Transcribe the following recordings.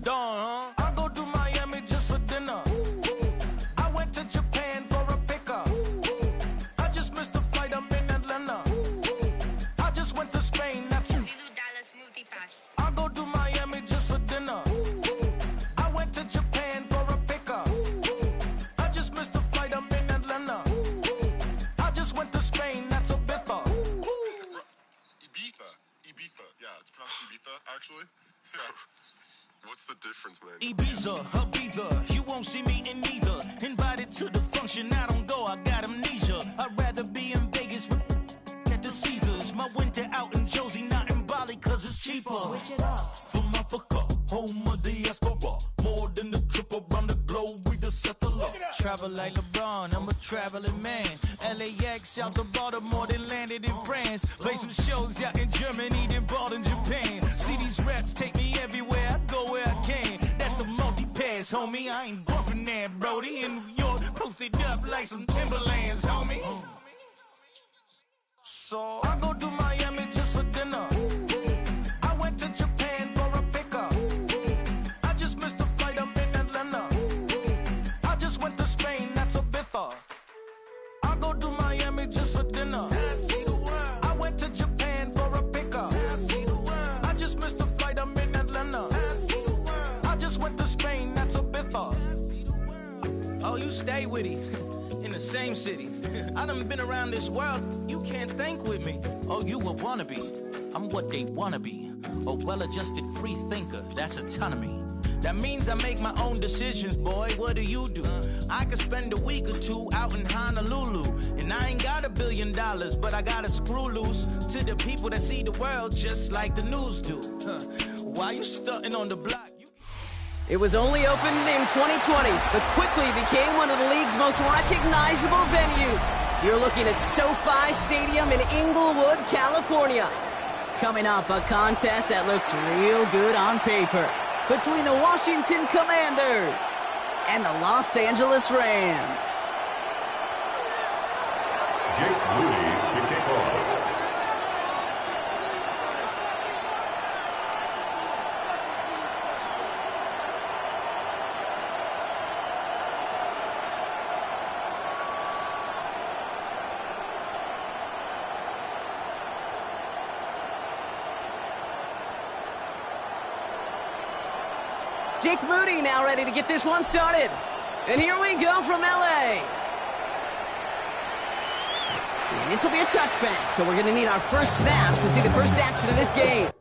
dawn, huh? I go to Miami just for dinner. I went to Japan for a pickup. I just missed the flight, I'm in Atlanta. I just went to Spain, that's $1 multipass. I go to Miami just for dinner. I went to Japan for a pickup. I just missed the flight, I'm in Atlanta. I just went to Spain, that's a bitha. Ibiza. Yeah, it's pronounced Ibiza, actually. What's the difference, man? Ibiza, Ibiza, you won't see me in neither. Invited to the function, I don't go, I got amnesia. I'd rather be in Vegas at the Caesars. My winter out in Josie, not in Bali, cause it's cheaper. Switch it up. From Africa, home of the diaspora. More than the trip around the globe, we just set the law. Travel like LeBron, I'm a traveling man. LAX out to Baltimore, then landed in France. Play some shows out in Germany, then bought in Japan. See these reps take me everywhere, I go where I can. That's the multi-pass, homie, I ain't bumping that, Brody. In New York, posted up like some Timberlands, homie. So I go to Miami just for dinner. I went to Japan for a pickup. I just missed the flight, I'm in Atlanta. I just went to Spain, that's Ibiza. I go to Miami just for dinner. I went to Japan for a pickup. I just missed the flight, I'm in Atlanta. I just went to Spain, that's Ibiza. Oh, you stay with it. In the same city. I done been around this world, you can't think with me. Oh, you a wannabe, I'm what they wanna be. A well-adjusted free thinker, that's autonomy. That means I make my own decisions, boy, what do you do? I could spend a week or two out in Honolulu. And I ain't got $1 billion, but I got a screw loose to the people that see the world just like the news do. Why you stunting on the block? It was only opened in 2020, but quickly became one of the league's most recognizable venues. You're looking at SoFi Stadium in Inglewood, California. Coming up, a contest that looks real good on paper between the Washington Commanders and the Los Angeles Rams. Jake Moody to kick off. Jake Moody now ready to get this one started. And here we go from LA. And this will be a touchback, so we're going to need our first snap to see the first action of this game.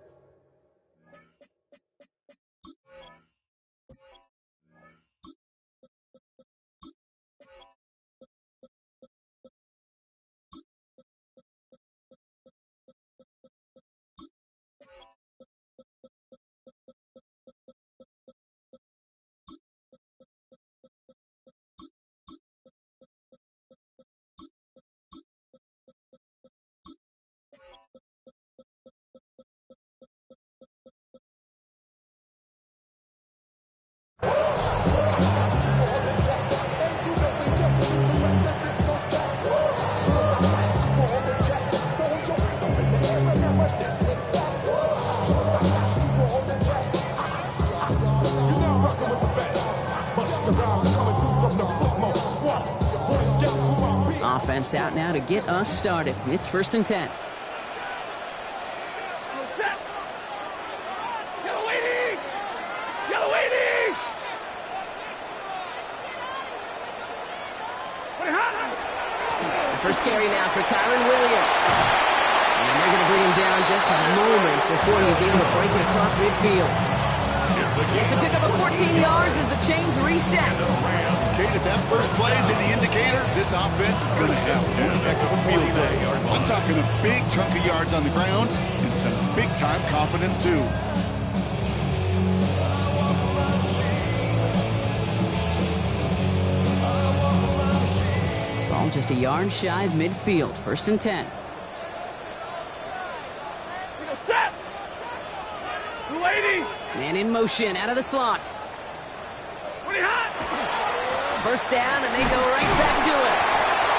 Offense out now to get us started. It's 1st and 10. First carry now for Kyron Williams. And they're going to bring him down just a moment before he's able to break it across midfield. It's a pickup of 14 yards as the chains reset. Kate, if that first play is any indicator, this offense is going to have one heck of a field day. I'm talking a big chunk of yards on the ground and some big-time confidence, too. Ball just a yard shy of midfield. 1st and 10. Man in motion, out of the slot. First down, and they go right back to it.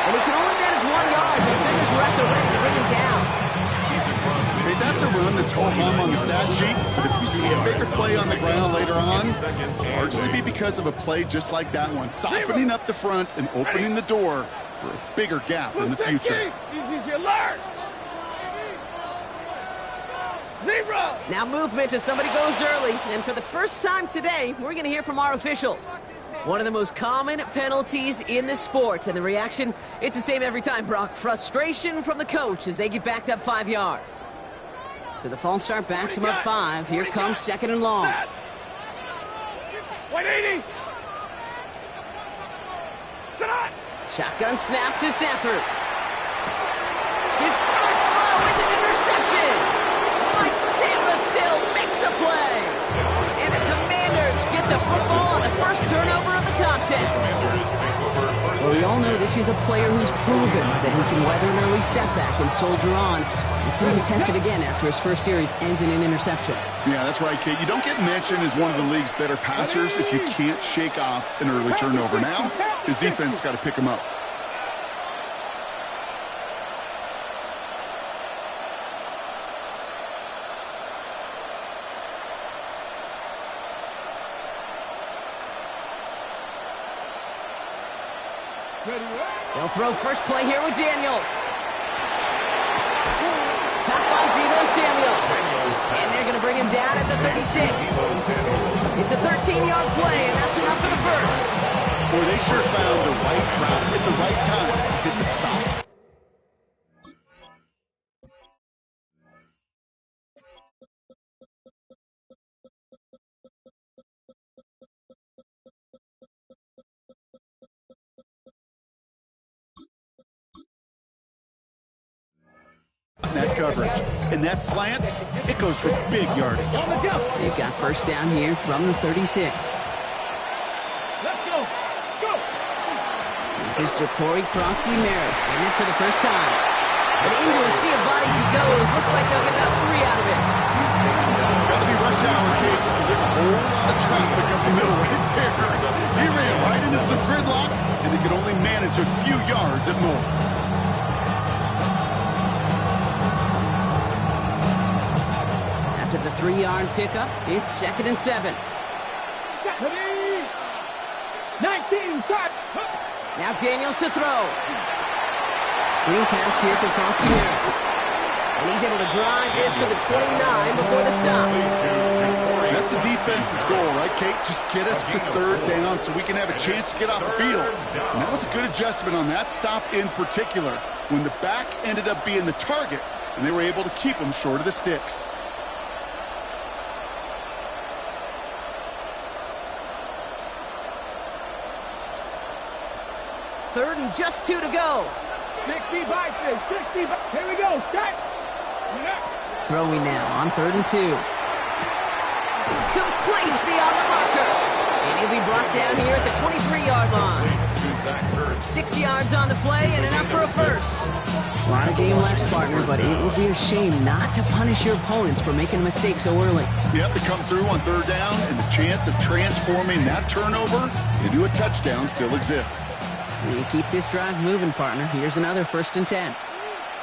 And he can only manage 1 yard. The defenders were at the ready to bring him down. Hey, that's a run that's ho-hum on the stat sheet, but if you see a bigger play on the ground later on, Largely be because of a play just like that one, softening up the front and opening the door for a bigger gap in the future. Now movement as somebody goes early, and for the first time today, we're going to hear from our officials. One of the most common penalties in the sport, and the reaction, it's the same every time, Brock. Frustration from the coach as they get backed up 5 yards. So the false start backs him up 5. Here comes 2nd and long. 180. Shotgun snap to Sanford. His first throw is an interception. Mike Samba still makes the play. And the Commanders get the football on the first turnover of the contest. Well, we all know this is a player who's proven that he can weather an early setback and soldier on. It's going to be tested again after his first series ends in an interception. Yeah, that's right, Kate. You don't get mentioned as one of the league's better passers if you can't shake off an early turnover. Now, his defense got to pick him up. They'll throw first play here with Daniels. Top on Deebo Samuel. And they're going to bring him down at the 36. It's a 13-yard play, and that's enough for the first. Boy, they sure found the right route at the right time to hit the soft spot. That coverage. And that slant, it goes for big yardage. They've got first down here from the 36. Let's go. Go. This is Ja'Cory Krosky-Merritt, and it for the first time. And into a sea of bodies he goes. Looks like they'll get about 3 out of it. Got to be rush hour, Kate, because there's a whole lot of traffic up the middle right there. He ran right into some gridlock, and he could only manage a few yards at most. After the 3-yard pickup, it's 2nd and 7. 19, touch. Now Daniels to throw. Screen pass here for Krosky-Merritt. And he's able to drive this to the 29 before the stop. That's a defense's goal, right, Kate? Just get us to 3rd down so we can have a chance to get off the field. And that was a good adjustment on that stop in particular, when the back ended up being the target, and they were able to keep him short of the sticks. Third and just 2 to go. 65, 65. Here we go. Start. Throwing now on 3rd and 2. Complete beyond the marker. And he'll be brought down here at the 23-yard line. 6 yards on the play and enough for a first. A lot of game left, partner, but it would be a shame not to punish your opponents for making a mistake so early. Yep, to come through on 3rd down, and the chance of transforming that turnover into a touchdown still exists. You keep this drive moving, partner. Here's another 1st and 10.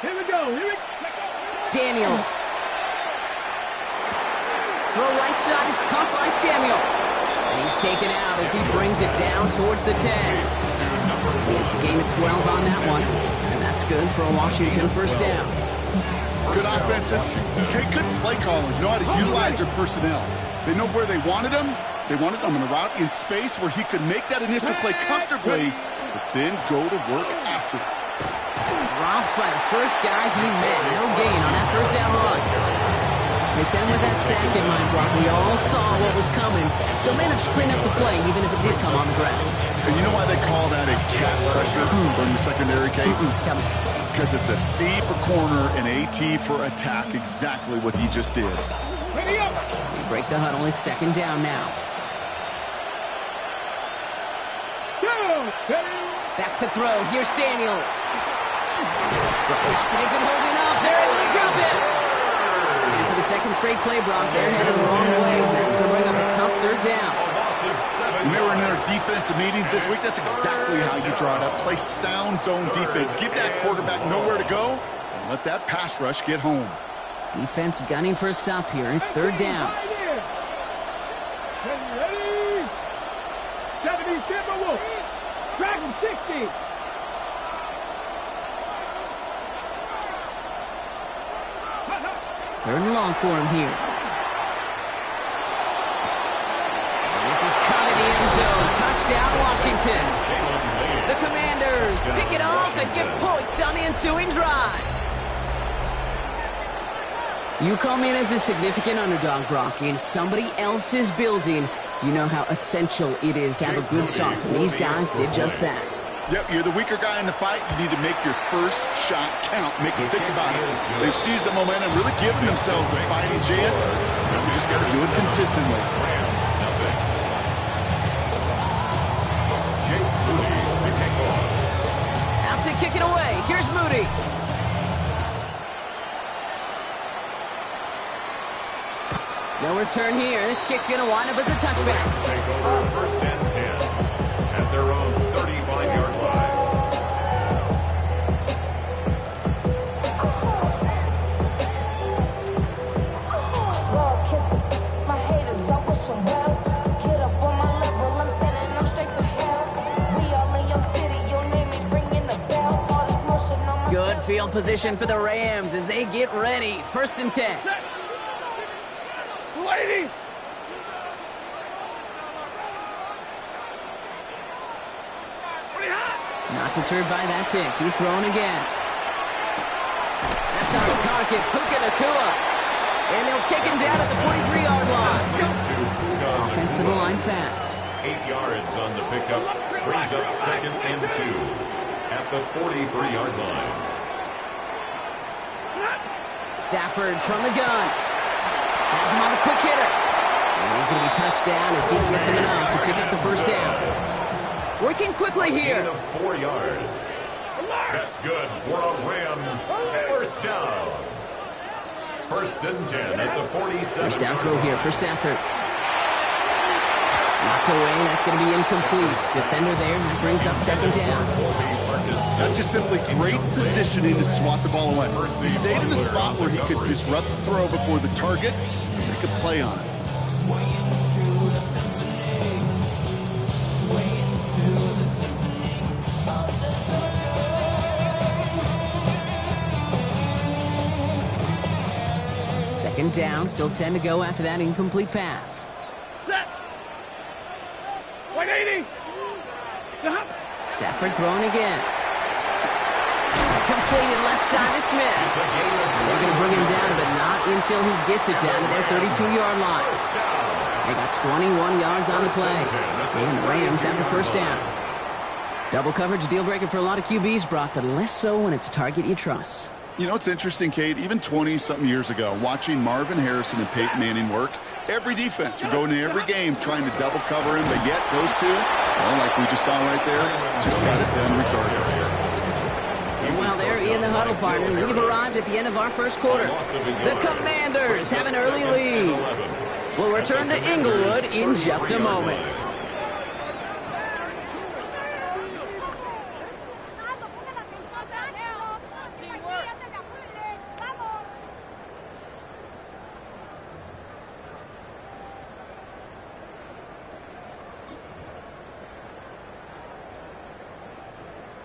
Here we go. Daniels. Throw right side is caught by Samuel. And he's taken out as he brings it down towards the 10. It's a gain of 12 on that one. And that's good for a Washington first down. Good offenses. Okay, good play callers know how to utilize their personnel. They know where they wanted them. They wanted them in a route in space where he could make that initial play comfortably, but then go to work after. Dropped by the first guy he met. No gain on that first down run. They sent him with that sack in mind, Brock. We all saw what was coming, so managed to clean up the play, even if it did come on the ground. And you know why they call that a cat pressure from the secondary, Kate? Tell me. Because it's a C for corner and a T for attack, exactly what he just did. Ready up. We break the huddle. It's 2nd down now. Back to throw. Here's Daniels. The pocket isn't holding up. They're able to drop it. And for the 2nd straight play, Brock, they're headed the wrong way. That's going to bring up a tough 3rd down. When they were in their defensive meetings this week, that's exactly how you draw it up. Play sound zone defense. Give that quarterback nowhere to go, and let that pass rush get home. Defense gunning for a stop here. It's 3rd down. Ready? 70 Timberwolves. Dragon 60. Third and long for him here. And this is cut in the end zone. Touchdown, Washington. The Commanders pick it off and get points on the ensuing drive. You come in as a significant underdog, Brock, in somebody else's building. You know how essential it is to have a good start, and these guys did just that. Yep, you're the weaker guy in the fight. You need to make your first shot count. Make them think about it. They've seized the momentum, really given themselves a fighting chance. We just got to do it consistently. Out to kick it away. Here's Moody. No return here. This kick's going to wind up as a touchback. Take over first and 10 at their own 35-yard line. Good field position for the Rams as they get ready. First and 10. Lady. Not deterred by that pick. He's throwing again. That's on target. Puka Nacua. And they'll take him down at the 43-yard line. Offensive line fast. 8 yards on the pickup. Brings up second and 2 at the 43-yard line. Stafford from the gun. Has him on the quick hitter. And he's going to be touched down as he gets him enough to pick up the first down. Working quickly here. 4 yards. That's good for a Rams first down. First and 10 at the 47. First down throw here for Stafford. Knocked away. That's going to be incomplete. Defender there. That brings up second down. That's just simply great positioning to swat the ball away. He stayed in a spot where he could disrupt the throw before the target. They could play on it. Second down, still 10 to go after that incomplete pass. Set. 180. Stafford throwing again. Completed left side to Smith. They're going to bring him down, but not until he gets it down to their 32-yard line. They got 21 yards on the play. And the Rams have the first down. Double coverage deal breaker for a lot of QBs, Brock, but less so when it's a target you trust. You know, it's interesting, Kate, even 20-something years ago, watching Marvin Harrison and Peyton Manning work, every defense would go into every game trying to double cover him, but yet those two, well, like we just saw right there, just got it done regardless. And while they're in the huddle, partner, we've arrived at the end of our first quarter. The Commanders have an early lead. We'll return to Inglewood in just a moment.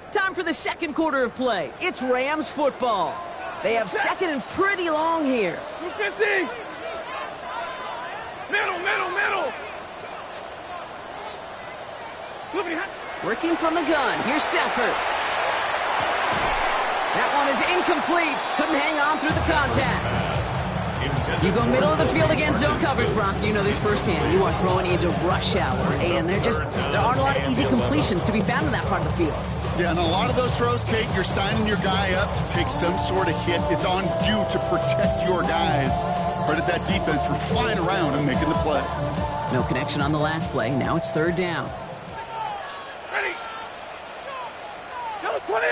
Time for the second quarter of play. It's Rams football. They have second and pretty long here. 250. Middle. Working from the gun. Here's Stafford. That one is incomplete. Couldn't hang on through the contact. You go middle of the field against zone coverage, Brock. You know this firsthand. You are throwing into rush hour, and there aren't a lot of easy completions to be found in that part of the field. Yeah, and a lot of those throws, Kate, you're signing your guy up to take some sort of hit. It's on you to protect your guys. Credit that defense for flying around and making the play. No connection on the last play. Now it's third down. Ready. Yellow 20.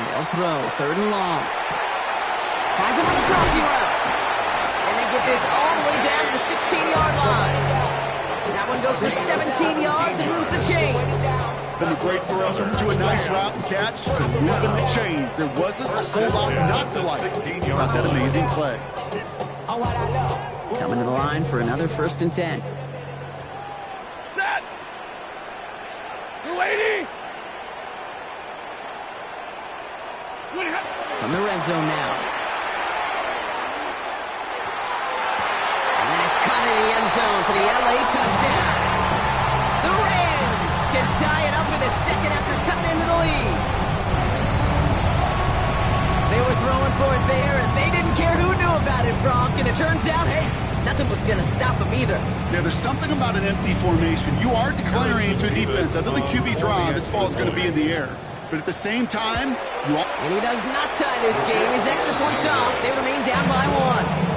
They'll throw. Third and long. Finds him on the crossing route. And they get this all the way down to the 16-yard line. That one goes for 17 yards and moves the chains. From a great throw to a nice route and catch to moving the chains. There wasn't a whole lot not to like about that amazing play. Coming to the line for another 1st and 10. Set. 280. From the red zone now. And then it's caught in the end zone for the LA touchdown. The Rams can tie it up in a second after cutting into the lead. They were throwing for it there, and they didn't care who knew about it, Bronk. And it turns out, hey, nothing was going to stop them either. Yeah, there's something about an empty formation. You are declaring to a defense, other than QB draw, this ball is going to be in the air. But at the same time, you are... And he does not tie this game. His extra points off. They remain down by 1.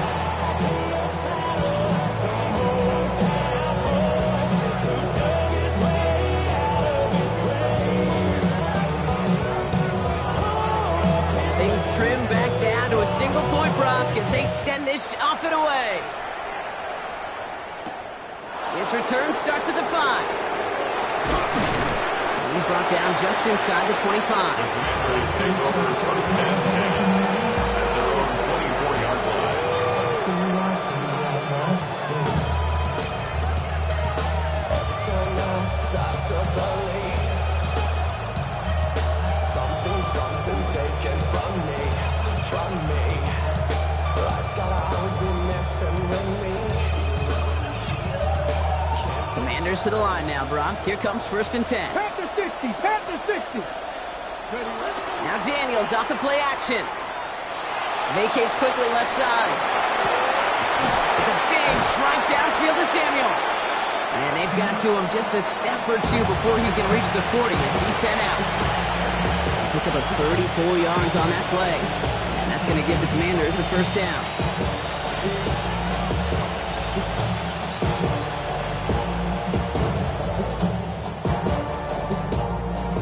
Trim back down to a single-point Brock as they send this off and away. His return starts at the 5. And he's brought down just inside the 25. Take over 1st and 10 at their own 24-yard line. Something taken from me. Life's gotta always be messing with me. Commanders to the line now, Brock. Here comes 1st and 10. Panther 60. Panther 60. Now Daniels off the play action. Vacates quickly left side. It's a big strike downfield to Samuel. And they've got to him just a step or two before he can reach the 40 as he's sent out. Pick up a 34 yards on that play. And that's going to give the Commanders a 1st down.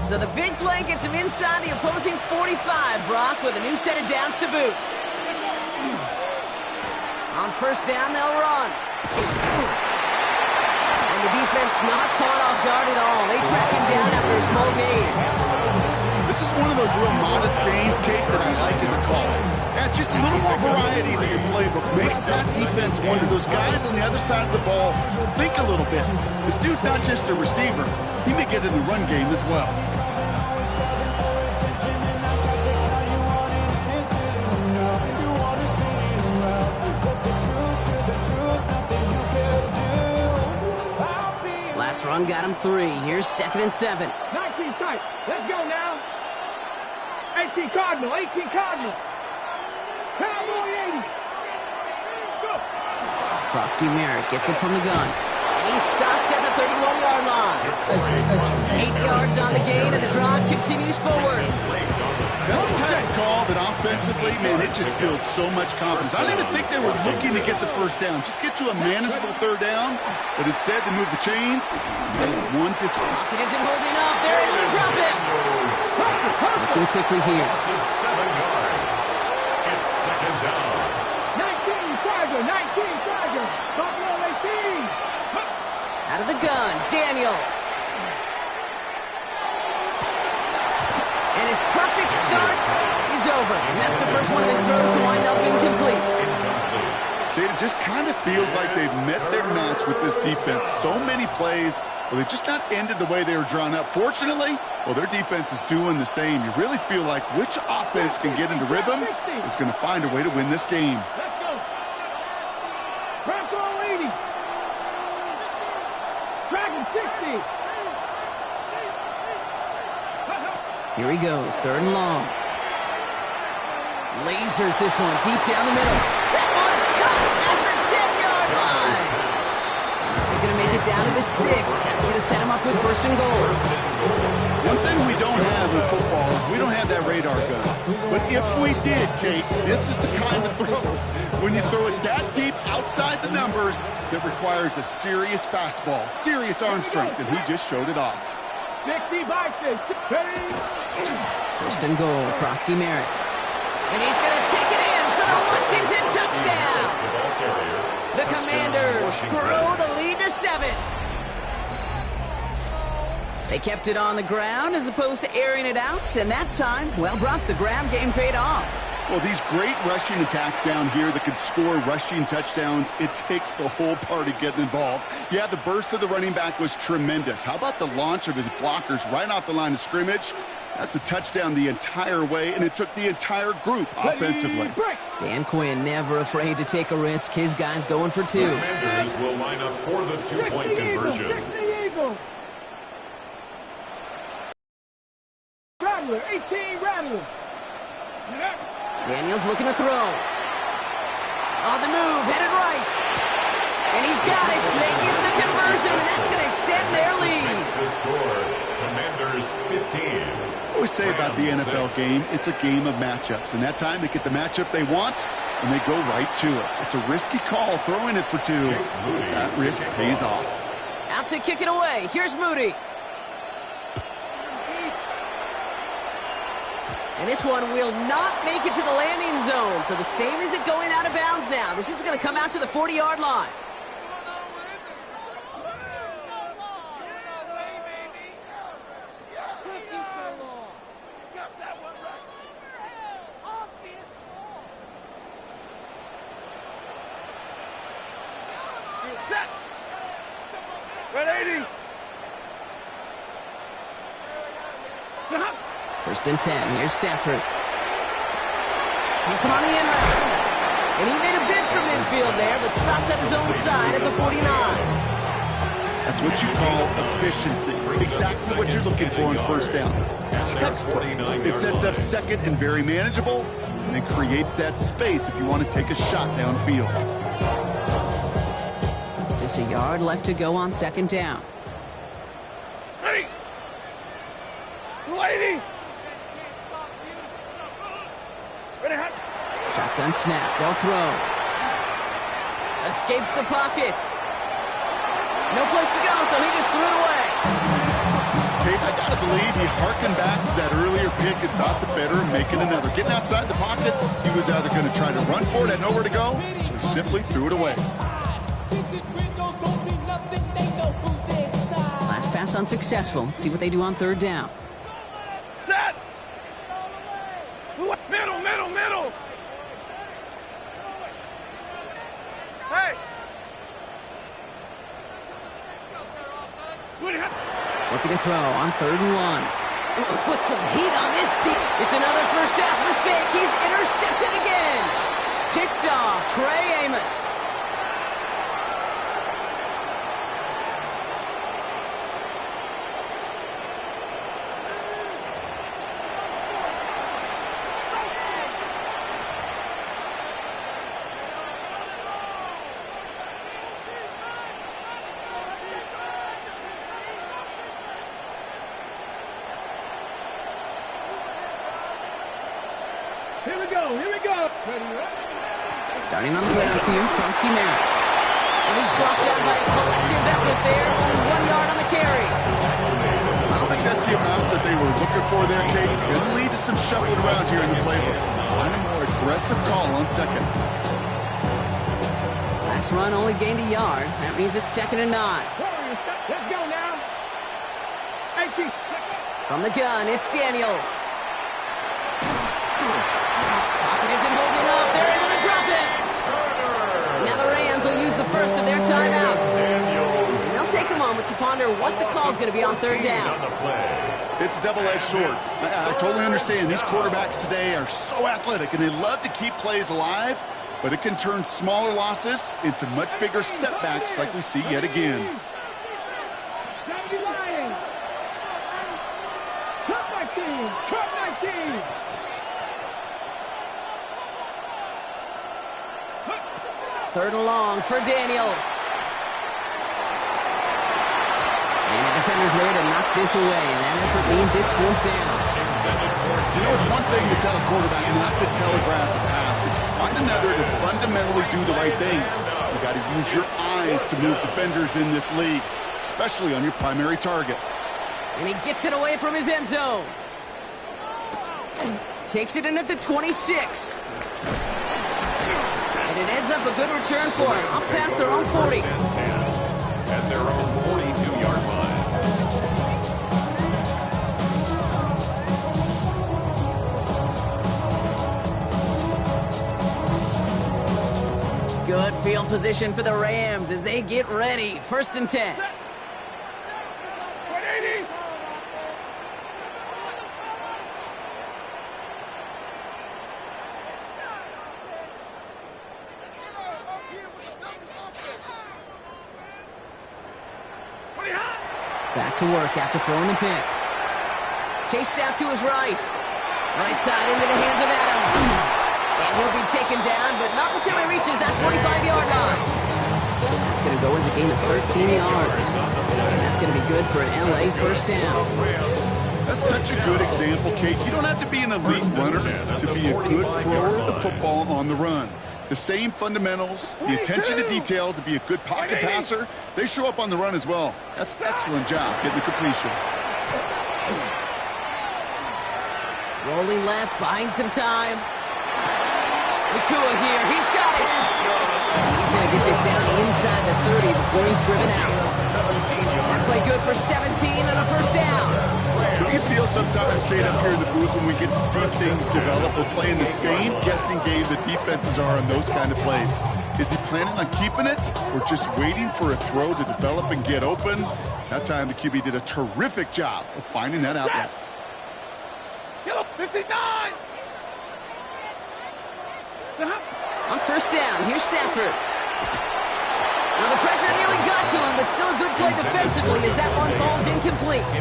So the big play gets him inside the opposing 45, Brock, with a new set of downs to boot. On 1st down, they'll run. And the defense not caught off guard at all. They track him down after a small gain. This is one of those real modest gains, Kate, that I like as a call. Yeah, it's just a little more variety to your playbook. Makes that defense wonder. Those guys on the other side of the ball think a little bit. This dude's not just a receiver. He may get in the run game as well. Last run got him 3. Here's 2nd and 7. 19 tight. Let's go now. 18 Cardinal. 18 Cardinal. Cowboy 80. Go. Krosky Merritt gets it from the gun. And he's stopped at the 31-yard line. 8 yards on the gain, and the drive continues forward. That's the type of call that offensively, man, it just builds so much confidence. I don't even think they were looking to get the 1st down. Just get to a manageable 3rd down, but instead they move the chains. That is one disc. Pocket isn't holding up. They're able to drop it. Looking quickly here. 7 yards. It's 2nd down. 19 Tiger. 19 Tiger. Buffalo 18. Out of the gun, Daniels. And his perfect start is over. And that's the first one of his throws to wind up incomplete. It just kind of feels like they've met their match with this defense. So many plays, well, they've just not ended the way they were drawn up. Fortunately, well, their defense is doing the same. You really feel like which offense can get into rhythm is going to find a way to win this game. Let's go. Bronco 80. Dragon 60. Here he goes, 3rd and long. Lasers this one deep down the middle. That one's caught at the 10-yard line. This is going to make it down to the 6. That's going to set him up with 1st and goal. One thing we don't have in football is we don't have that radar gun. But if we did, Kate, this is the kind of throw, when you throw it that deep outside the numbers, that requires a serious fastball, serious arm strength, and he just showed it off. 60 by 6. 1st and goal, Krosky Merritt. And he's going to take it in for the Washington touchdown. The Commanders grow the lead to 7. They kept it on the ground as opposed to airing it out, and that time, well, Brock, the ground game paid off. Well, these great rushing attacks down here that can score rushing touchdowns, it takes the whole party getting involved. Yeah, the burst of the running back was tremendous. How about the launch of his blockers right off the line of scrimmage? That's a touchdown the entire way, and it took the entire group offensively. Dan Quinn never afraid to take a risk. His guys going for two. The defenders will line up for the two-point conversion. Rattler, 18 Rattler. Daniels looking to throw. On the move, headed right. And he's got it. They get the conversion, and that's going to extend their lead. The score, Commanders 15. What we say about the NFL game, it's a game of matchups. And that time they get the matchup they want, and they go right to it. It's a risky call throwing it for two. That risk pays off. Out to kick it away. Here's Moody. And this one will not make it to the landing zone. So the same as it going out of bounds now. This is going to come out to the 40-yard line. First and 10. Here's Stafford. Hits him on the end route. And he made a bid for midfield there, but stopped on his own side at the 49. That's what you call efficiency. Exactly what you're looking for on first down. Textbook. It sets up second and very manageable, and it creates that space if you want to take a shot downfield. Just a yard left to go on second down. Ready! Lady! Shotgun snap. They'll throw. Escapes the pocket. No place to go, so he just threw it away. Kate, I got to believe he harkened back to that earlier pick and thought the better of making another. Getting outside the pocket, he was either going to try to run for it, had nowhere to go, so he simply threw it away. Last pass unsuccessful. Let's see what they do on third down. Set! Middle, middle, middle! Hey! Looking to throw on third and one. Ooh, put some heat on this deep. It's another first half mistake. He's intercepted again. Picked off Trey Amos. Here we go, here we go. Starting on the ground here, Krumsky Merritt. And he's blocked down by a collective effort there. Only 1 yard on the carry. I don't think that's the amount that they were looking for there, Kate. It'll lead to some shuffling around here in the playbook. Find a more aggressive call on second. Last run only gained a yard. That means it's 2nd and 9. Let's go now. 18. From the gun, it's Daniels. Pocket isn't holding up. They're able to drop it. Now the Rams will use the first of their timeouts. And they'll take a moment to ponder what the call is going to be on third down. It's a double-edged sword. I totally understand. These quarterbacks today are so athletic, and they love to keep plays alive, but it can turn smaller losses into much bigger setbacks like we see yet again. Cut 19. Cut 19. Third and long for Daniels. And the defender's there to knock this away. And that effort means it's 4th down. You know, it's one thing to tell a quarterback not to telegraph a pass. It's quite another to fundamentally do the right things. You got to use your eyes to move defenders in this league, especially on your primary target. And he gets it away from his end zone. Takes it in at the 26. And it ends up a good return for him. Up past their own 40. At their own 42-yard line. Field position for the Rams as they get ready. 1st and 10. Back to work after throwing the pick. Chased out to his right. Right side into the hands of Adams. And he'll be taken down, but not until he reaches that 45-yard line. That's going to go as a gain of 13 yards. And that's going to be good for an LA 1st down. That's such a good example, Kate. You don't have to be an elite runner to be a good thrower of the football on the run. The same fundamentals, the attention to detail to be a good pocket passer, they show up on the run as well. That's an excellent job getting the completion. Rolling left, buying some time. Nakua here, he's got it. He's going to get this down inside the 30 before he's driven out. That play good for 17 and a 1st down. Don't you feel sometimes, Kate, up here in the booth when we get to see things develop? We're playing the same guessing game the defenses are on those kind of plays. Is he planning on keeping it or just waiting for a throw to develop and get open? That time the QB did a terrific job of finding that outlet. 59! On 1st down, here's Stafford. Well, the pressure nearly got to him, but still a good play defensively as that one falls incomplete.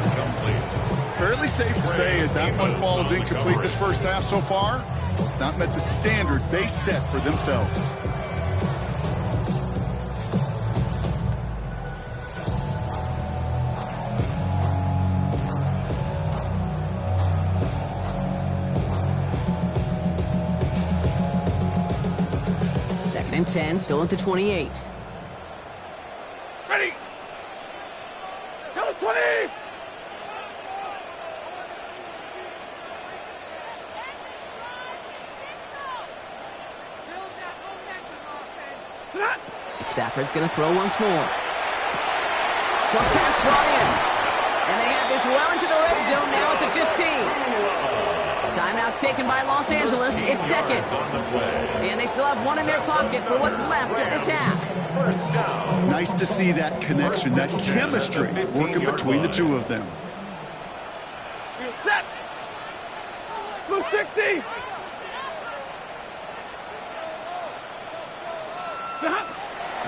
Fairly safe to say as that one falls incomplete this 1st half so far, it's not met the standard they set for themselves. Second and 10, still at the 28. Ready! Yellow 20! Stafford's going to throw once more. Short pass brought in. And they have this well into the red zone now at the 15. Timeout taken by Los Angeles. It's 2nd. And they still have one in their pocket for what's left of this half. Nice to see that connection, that chemistry working between the two of them. Set! Blue 60!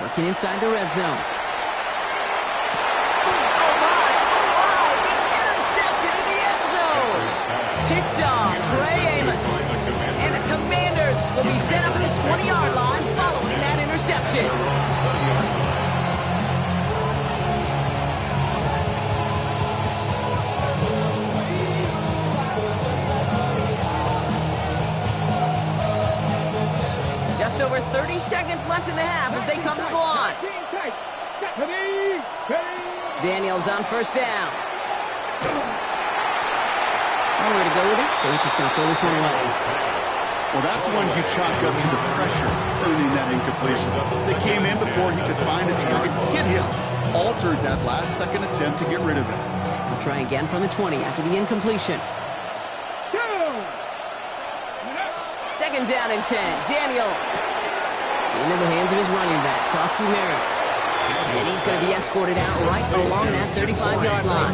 Working inside the red zone. Oh my, it's intercepted in the end zone. Picked off Trey Amos. And the Commanders will be set up at the 20-yard line following that interception. Just over 30 seconds left in the half as they come to the line. Daniels on 1st down. Nowhere to go with it, so he's just going to throw this one away. Well, that's one you chalk up to the pressure, earning that incompletion. They came in before he could find a target, hit him, altered that last-second attempt to get rid of it. He'll try again from the 20 after the incompletion. 2nd down and 10. Daniels. Into the hands of his running back, Krosky Merritt. And he's going to be escorted out right along that 35-yard line.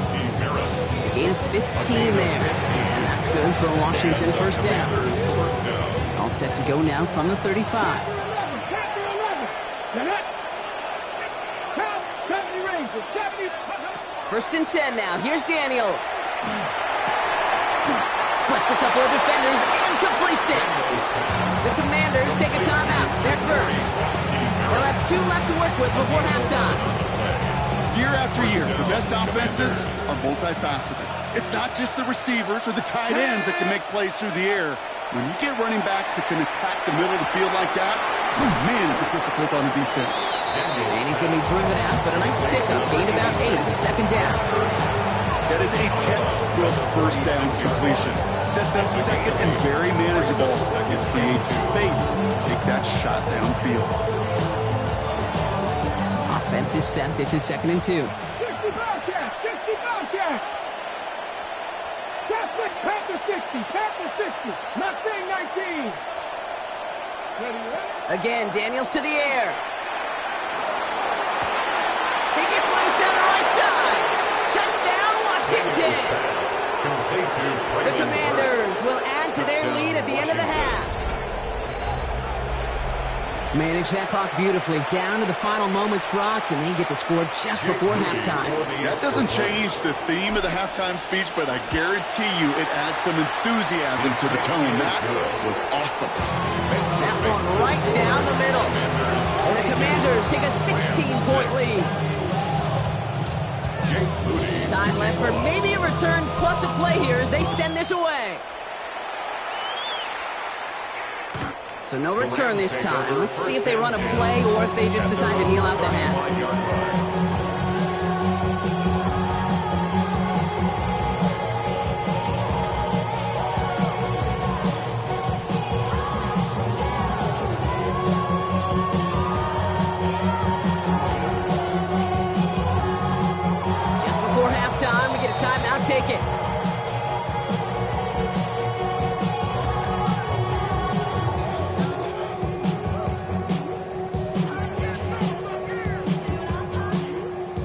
Gain of 15 there. And that's good for a Washington 1st down. All set to go now from the 35. 1st and 10 now. Here's Daniels. Splits a couple of defenders and completes it. The Commanders take a timeout. They're first. They'll have 2 left to work with before halftime. Year after year, the best offenses are multifaceted. It's not just the receivers or the tight ends that can make plays through the air. When you get running backs that can attack the middle of the field like that, man, is it difficult on the defense. And he's going to be driven out, but a nice pickup. Gained about 8, 2nd down. That is a textbook 1st down completion. Sets up 2nd and very manageable. It creates space to take that shot downfield. Offense is set. This is 2nd and 2. 60 Bobcats! 60 Bobcats! Catholic Panther 60! Panther 60! Mustang 19! Again, Daniels to the air. The Commanders will add to their lead at the end of the half. Manage that clock beautifully. Down to the final moments, Brock, and they get the score just before halftime. That doesn't change the theme of the halftime speech, but I guarantee you it adds some enthusiasm to the tone. That was awesome. That one right down the middle. And the Commanders take a 16-point lead. Time left for maybe a return plus a play here as they send this away. So no return this time. Let's see if they run a play or if they just decide to kneel out the half. Just before halftime, we get a timeout. Take it.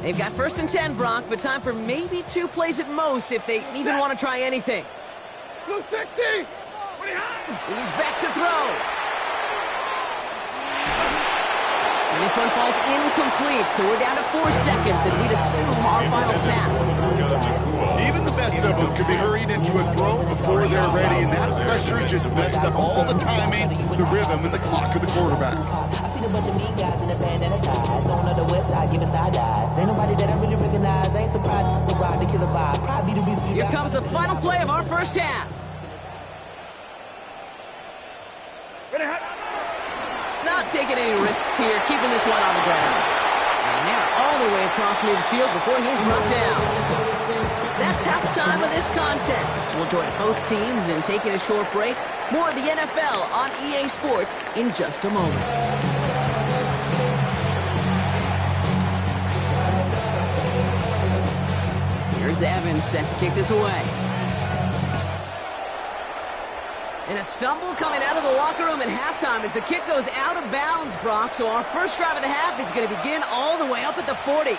They've got 1st and 10, Brock, but time for maybe 2 plays at most if they even want to try anything. Blue 60! He's back to throw. And this one falls incomplete, so we're down to 4 seconds, and we'd assume our final snap. Even the best of them could be hurried into a throw before they're ready, and that pressure just messed up all the timing, the rhythm, and the clock of the quarterback. I seen a bunch of mean guys in the band and a tie. Don't know the west side, give it side eyes. Ain't nobody that I really recognize. Ain't surprised to ride the killer vibe. Probably the reason Here comes the final play of our first half. Not taking any risks here, keeping this one on the ground. And they're all the way across midfield before he's brought down. That's halftime of this contest. We'll join both teams in taking a short break. More of the NFL on EA Sports in just a moment. Here's Evans set to kick this away. And a stumble coming out of the locker room at halftime as the kick goes out of bounds, Brock. So our first drive of the half is going to begin all the way up at the 40.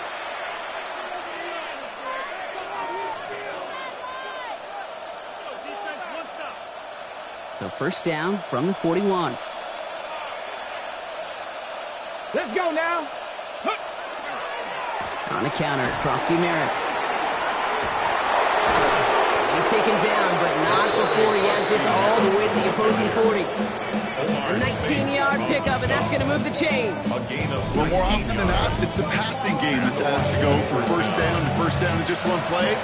So first down from the 41. Let's go now. On the counter, Krosky Merritt. He's taken down, but not before he has this all the way to the opposing 40. A 19-yard pickup, and that's going to move the chains. Well, more often than not, it's the passing game that's asked to go for first down in just one play.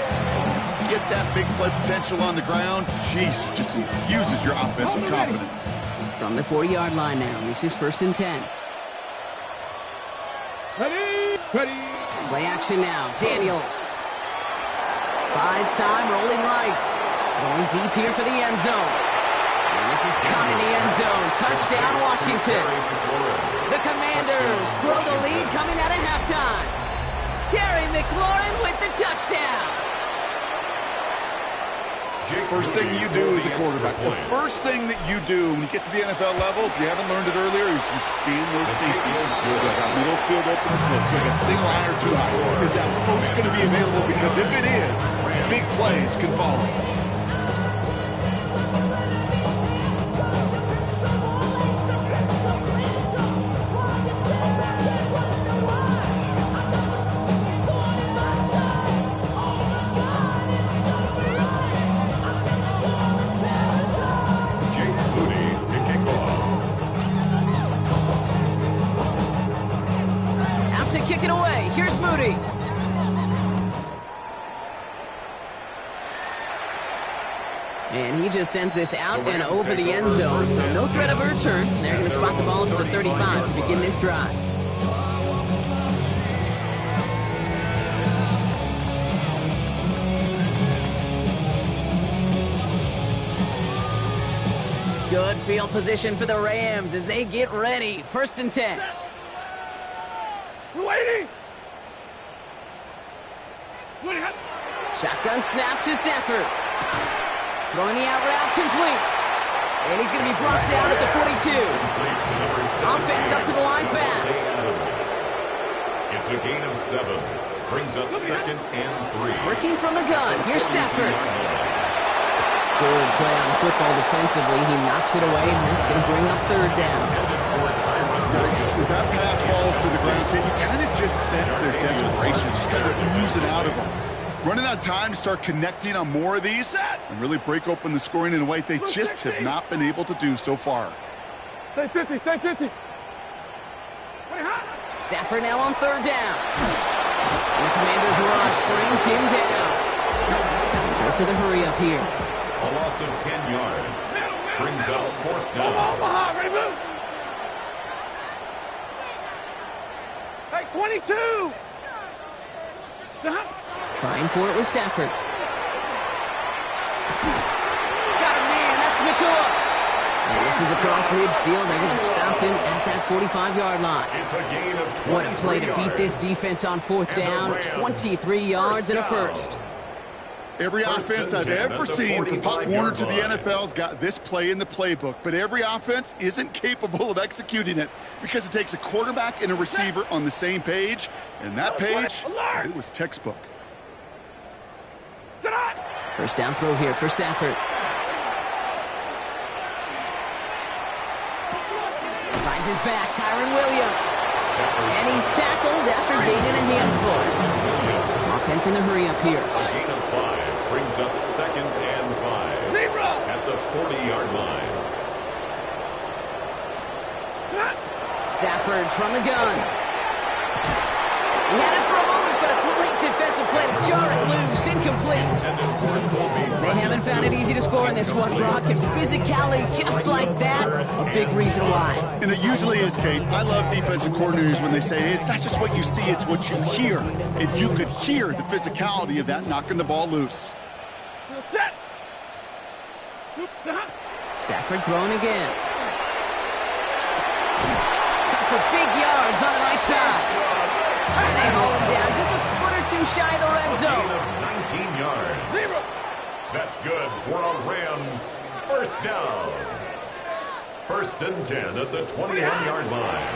Get that big play potential on the ground. Jeez, it just infuses your offense with confidence. From the 40-yard line now, this is 1st and 10. Ready? Play action now, Daniels. Buys time, rolling right. Going deep here for the end zone. And this is caught in the end zone. Touchdown, Washington. The Commanders grow the lead coming out of halftime. Terry McLaurin with the touchdown. First thing you do as a quarterback, the first thing that you do when you get to the NFL level, if you haven't learned it earlier, is you scan those safeties. Like a middle field open or close, like a single eye or two eye. Is that post going to be available? Because if it is, big plays can follow. Kick it away. Here's Moody. And he just sends this out and over the end zone. So no threat of a return. They're going to spot the ball to the 35 to begin this drive. Good field position for the Rams as they get ready. 1st and 10. Waiting. Shotgun snap to Sanford. Throwing the out route complete. And he's going to be brought down at the 42. Offense up to the line fast. It's a gain of 7. Brings up 2nd and 3. Working from the gun. Here's Stafford. Good play on the football defensively. He knocks it away, and that's going to bring up third down. Yikes. As that pass falls to the ground, can you kind of just sense their desperation, just kind of oozing out of them? Running out of time to start connecting on more of these and really break open the scoring in a way they just have not been able to do so far. Stay 50, stay 50. Stafford now on third down. And the Commanders' rush brings him down. He goes to the hurry up here. A loss of 10 yards. Brings up fourth down. Omaha, ready, move. Hey, 22. Trying for it with Stafford. Got him, man. That's Nakua. And this is across midfield. They're going to stop him at that 45-yard line. It's a gain of 23 What a play to beat this yards. defense on fourth down. 23 yards and a first. Every offense I've ever seen from Pop Warner to the NFL's got this play in the playbook, but every offense isn't capable of executing it because it takes a quarterback and a receiver on the same page, and that page, it was textbook. First down throw here for Stafford. Finds his back, Kyron Williams. And he's tackled after gaining a handful. Offense in the hurry up here. A gain of 5 brings up second and 5 at the 40-yard line. Stafford from the gun. He had it for a moment, but a great defensive play to jar it loose. Incomplete. They haven't found it easy to score in this one, Brock, and physicality just like that, a big reason why. And it usually is, Kate. I love defensive coordinators when they say, hey, it's not just what you see, it's what you hear. And you could hear the physicality of that knocking the ball loose. Set. Stafford throwing again. For big yards on the right side. And they hold him down just a foot or two shy of the red zone. 19 yards. That's good for a Rams first down. First and 10 at the 21-yard line.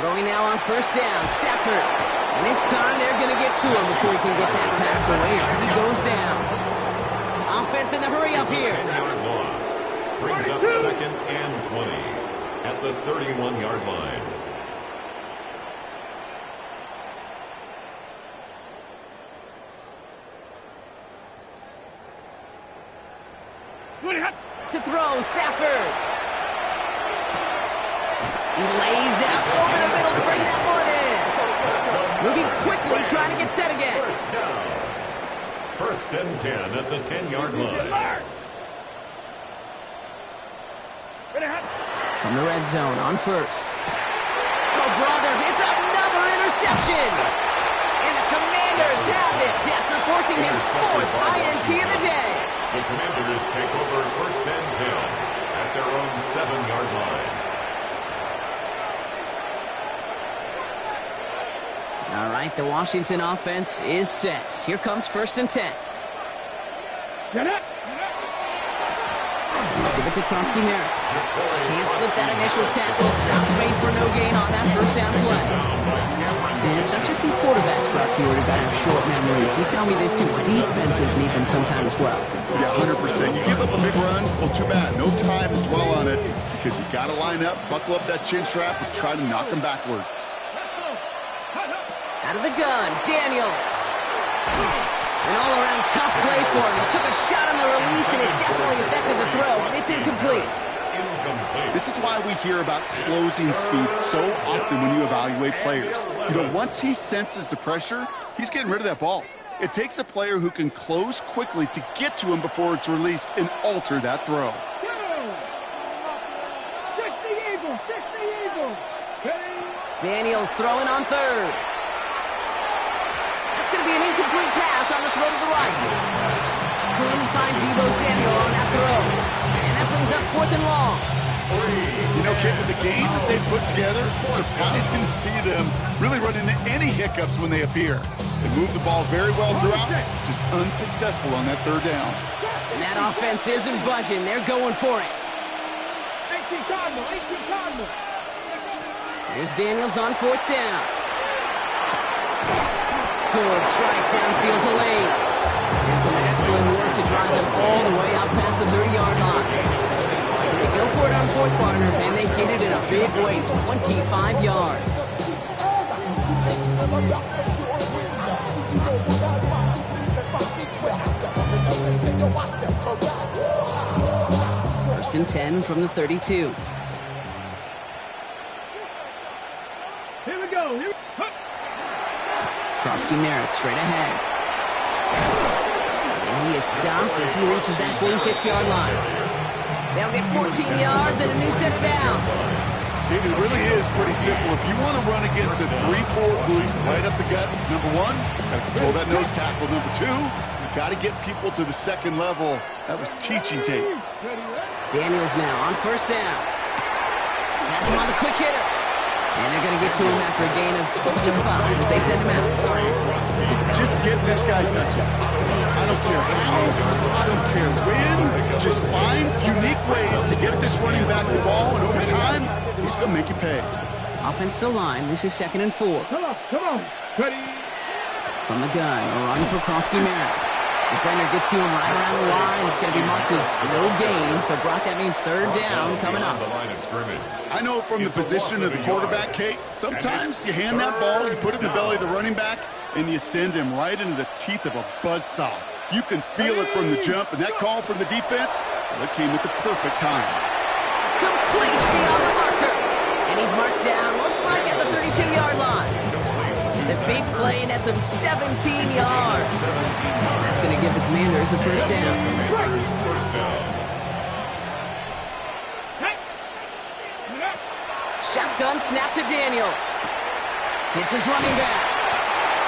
Throwing now on first down, Stafford. And this time they're going to get to him before he can get that pass away as he goes down. Offense in the hurry up here. 10-yard loss. Brings up second and 20 at the 31-yard line. To throw, Stafford. He lays out over the middle to bring that one in. Moving quickly, trying to get set again. First down. First and 10 at the 10-yard line. From the red zone on first. Oh, brother, it's another interception. And the Commanders have it after forcing his fourth INT of the day. The Commanders take over first and 10 at their own 7-yard line. All right, the Washington offense is set. Here comes first and 10. Get it. Give it to Kronsky Merritt. Can't slip that initial tackle. Stops made for no gain on that first down play. And it's not just some quarterbacks, Brock Hewitt, who got to have short memories. You tell me this too. Defenses need them sometime as well. Yeah, 100%. You give up a big run, well, too bad. No time to dwell on it because you got to line up, buckle up that chin strap, and try to knock them backwards. Out of the gun, Daniels. An all-around tough play for him. He took a shot on the release, and it definitely affected the throw. It's incomplete. This is why we hear about closing speed so often when you evaluate players. You know, once he senses the pressure, he's getting rid of that ball. It takes a player who can close quickly to get to him before it's released and alter that throw. 60 Eagles. Daniels throwing on third. That's going to be an incomplete pass on the throw to the right. Couldn't find Deebo Samuel on that throw. And that brings up fourth and long. You know, Kit, with the game that they put together, it's surprising to see them really run into any hiccups when they appear. They move the ball very well throughout, just unsuccessful on that third down. And that offense isn't budging. They're going for it. 18 Cardinal. Here's Daniels on fourth down. Good strike downfield to Lane. And some excellent work to drive them all the way out past the 30-yard line. So they go for it on fourth, partner, and they get it in a big way, 25 yards. First and 10 from the 32. Here we go. Krosky Merritt straight ahead. And he is stopped as he reaches that 46-yard line. They'll get 14 yards and a new set of downs. David, it really is pretty simple. If you want to run against a 3-4 group right up the gut, number one, got to control that nose tackle. Number two, you got to get people to the second level. That was teaching tape. Daniels now on first down. That's him on the quick hitter. And they're going to get to him after a gain of close to 5 as they send him out. Just get this guy touches. I don't care how, I don't care when. Just find unique ways to get this running back the ball, and over time, he's going to make you pay. Offensive line, this is 2nd and 4. Come on. Ready. From the gun, a run for Krosky Merritt. Defender gets to him right around the line. It's going to be marked as no gain, so Brock, that means third down coming up. I know from the position of the quarterback, Kate, sometimes you hand that ball, you put it in the belly of the running back, and you send him right into the teeth of a buzzsaw. You can feel it from the jump, and that call from the defense, well, it came at the perfect time. Complete beyond the marker. And he's marked down, looks like at the 32-yard line. The big play, and that's him 17 yards. And that's going to give the Commanders a first down. Shotgun snap to Daniels. Hits his running back.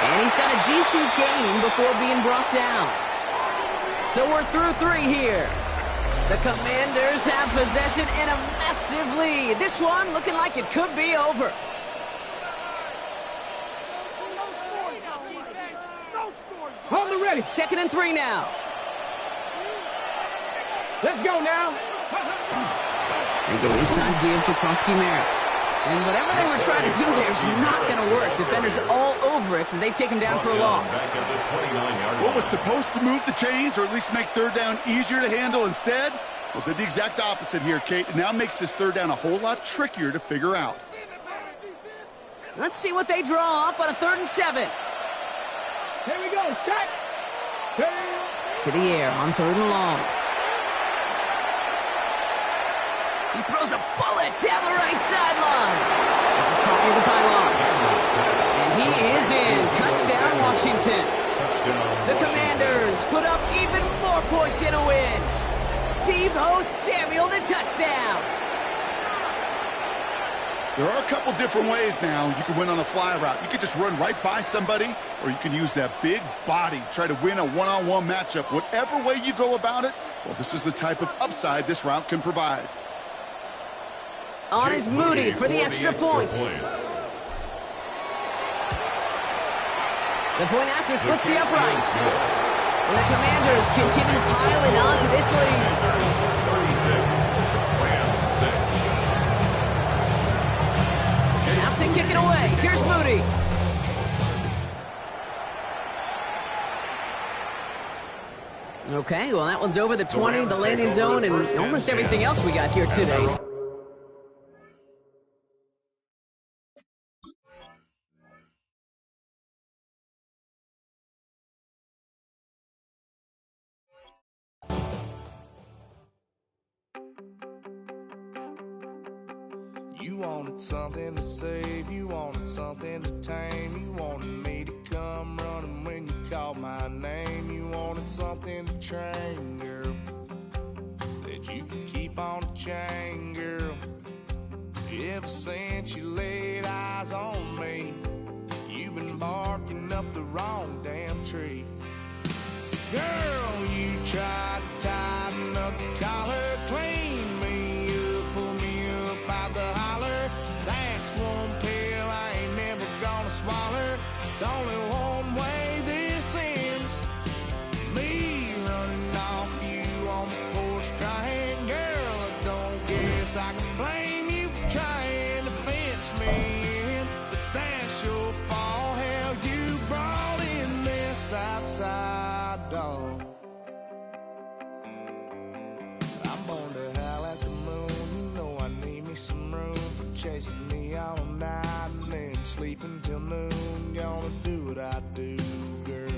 And he's got a decent gain before being brought down. So we're through 3 here. The Commanders have possession and a massive lead. This one looking like it could be over. Hold it ready. 2nd and 3 now. Let's go now. They go inside give to Krosky Merritt. And whatever they were trying to do there is not going to work. Defenders all over it, so they take him down for a loss. What was supposed to move the chains, or at least make third down easier to handle instead? Well, did the exact opposite here, Kate. It now makes this third down a whole lot trickier to figure out. Let's see what they draw up on a 3rd and 7. Here we go. Shot. To the air on 3rd and long. He throws a bullet down the right sideline. This is caught near the pylon. And he is in. Touchdown, Washington. The Commanders put up even more points in a win. Deebo Samuel, the touchdown. There are a couple different ways now you can win on a fly route. You can just run right by somebody, or you can use that big body, try to win a one-on-one matchup. Whatever way you go about it, well, this is the type of upside this route can provide. On is Moody for the extra point. The point after splits the uprights. And the Commanders continue piling onto this lead. 36, Rams 6. Out to kick it away. Here's Moody. Okay, well, that one's over the 20, the landing zone, and almost everything else we got here today. You wanted something to save, you wanted something to tame. You wanted me to come running when you called my name. You wanted something to train, girl, that you could keep on the chain, girl. Ever since you laid eyes on me, you've been barking up the wrong damn tree. Girl, you tried to tighten up the collar, clean me up, pull me up out the holler. That's one pill I ain't never gonna swallow. It's only one way this ends. Me running off you on the porch crying. Girl, I don't guess I can blame you for trying to fence me in. But that's your fault, hell, you brought in this outside dog. sleeping till noon, gonna do what I do, girl.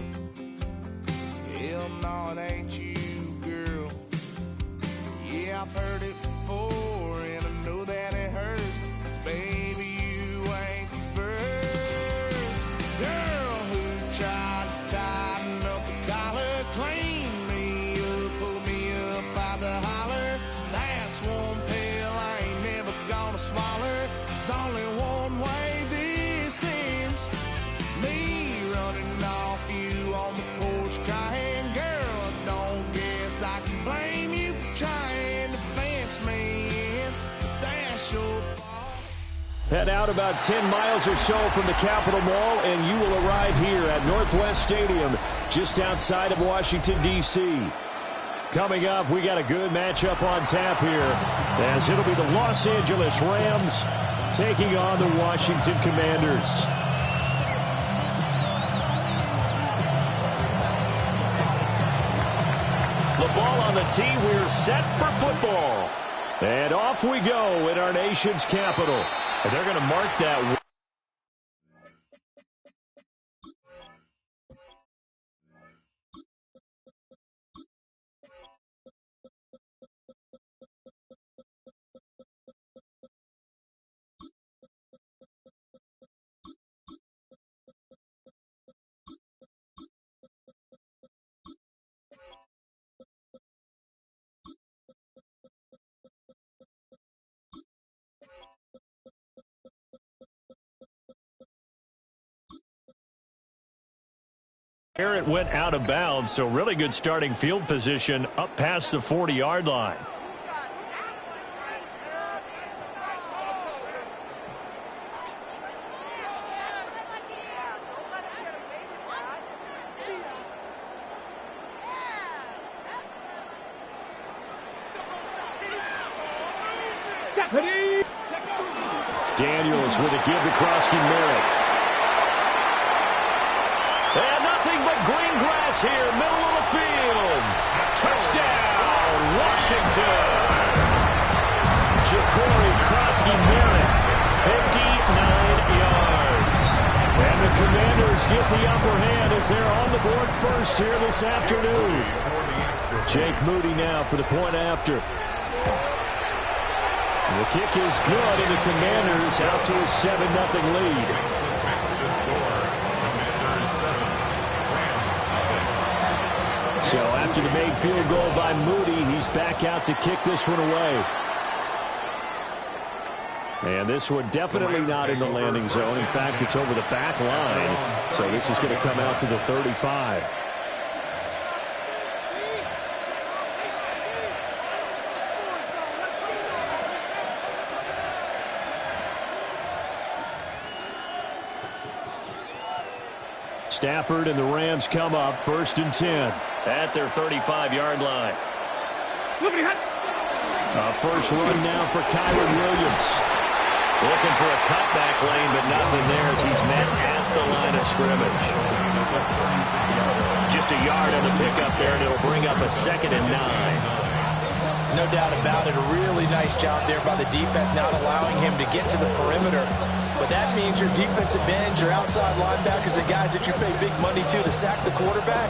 Hell no, it ain't you, girl. Yeah, I've heard it before, and I know that it hurts. Baby, you ain't the first girl who tried to tighten up the collar, clean me up, pull me up out the holler. That's one pill I ain't never gonna swallow. It's only one way this ends. Me running off you on the porch crying, girl, I don't guess I can blame you for trying to fence me in. That's your fault. Head out about 10 miles or so from the Capitol Mall, and you will arrive here at Northwest Stadium, just outside of Washington, D.C. Coming up, we got a good matchup on tap here, as it'll be the Los Angeles Rams taking on the Washington Commanders. The ball on the tee, we're set for football. And off we go in our nation's capital. And they're going to mark that. It went out of bounds, so really good starting field position up past the 40-yard line. Daniels with a give to Krosky-Merritt. And nothing but green grass here, middle of the field. Touchdown, Washington. Ja'Cory Krosky-Merritt, 59 yards. And the Commanders get the upper hand as they're on the board first here this afternoon. Jake Moody now for the point after. The kick is good, and the Commanders out to a 7-0 lead. So after the made field goal by Moody, he's back out to kick this one away. And this one definitely not in the landing zone. In fact, it's over the back line. So this is going to come out to the 35. Stafford and the Rams come up 1st and 10 at their 35-yard line. First run now for Kyron Williams. Looking for a cutback lane, but nothing there as he's met at the line of scrimmage. Just a yard on the pickup there, and it'll bring up a 2nd and 9. No doubt about it. A really nice job there by the defense, not allowing him to get to the perimeter. But that means your defensive ends, your outside linebackers, the guys that you pay big money to sack the quarterback,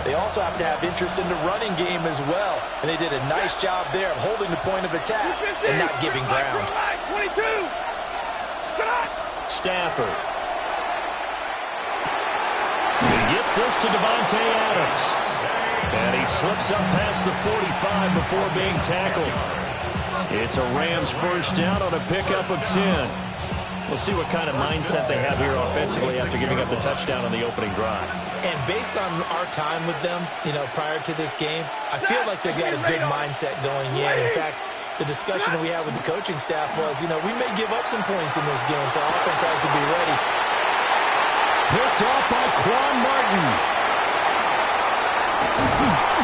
they also have to have interest in the running game as well. And they did a nice job there of holding the point of attack and not giving ground. 22. Stafford. He gets this to Devontae Adams. And he slips up past the 45 before being tackled. It's a Rams first down on a pickup of 10. We'll see what kind of mindset they have here offensively after giving up the touchdown on the opening drive. And based on our time with them, prior to this game, I feel like they've got a good mindset going in. In fact, the discussion that we had with the coaching staff was, we may give up some points in this game, so our offense has to be ready. Picked off by Quan Martin.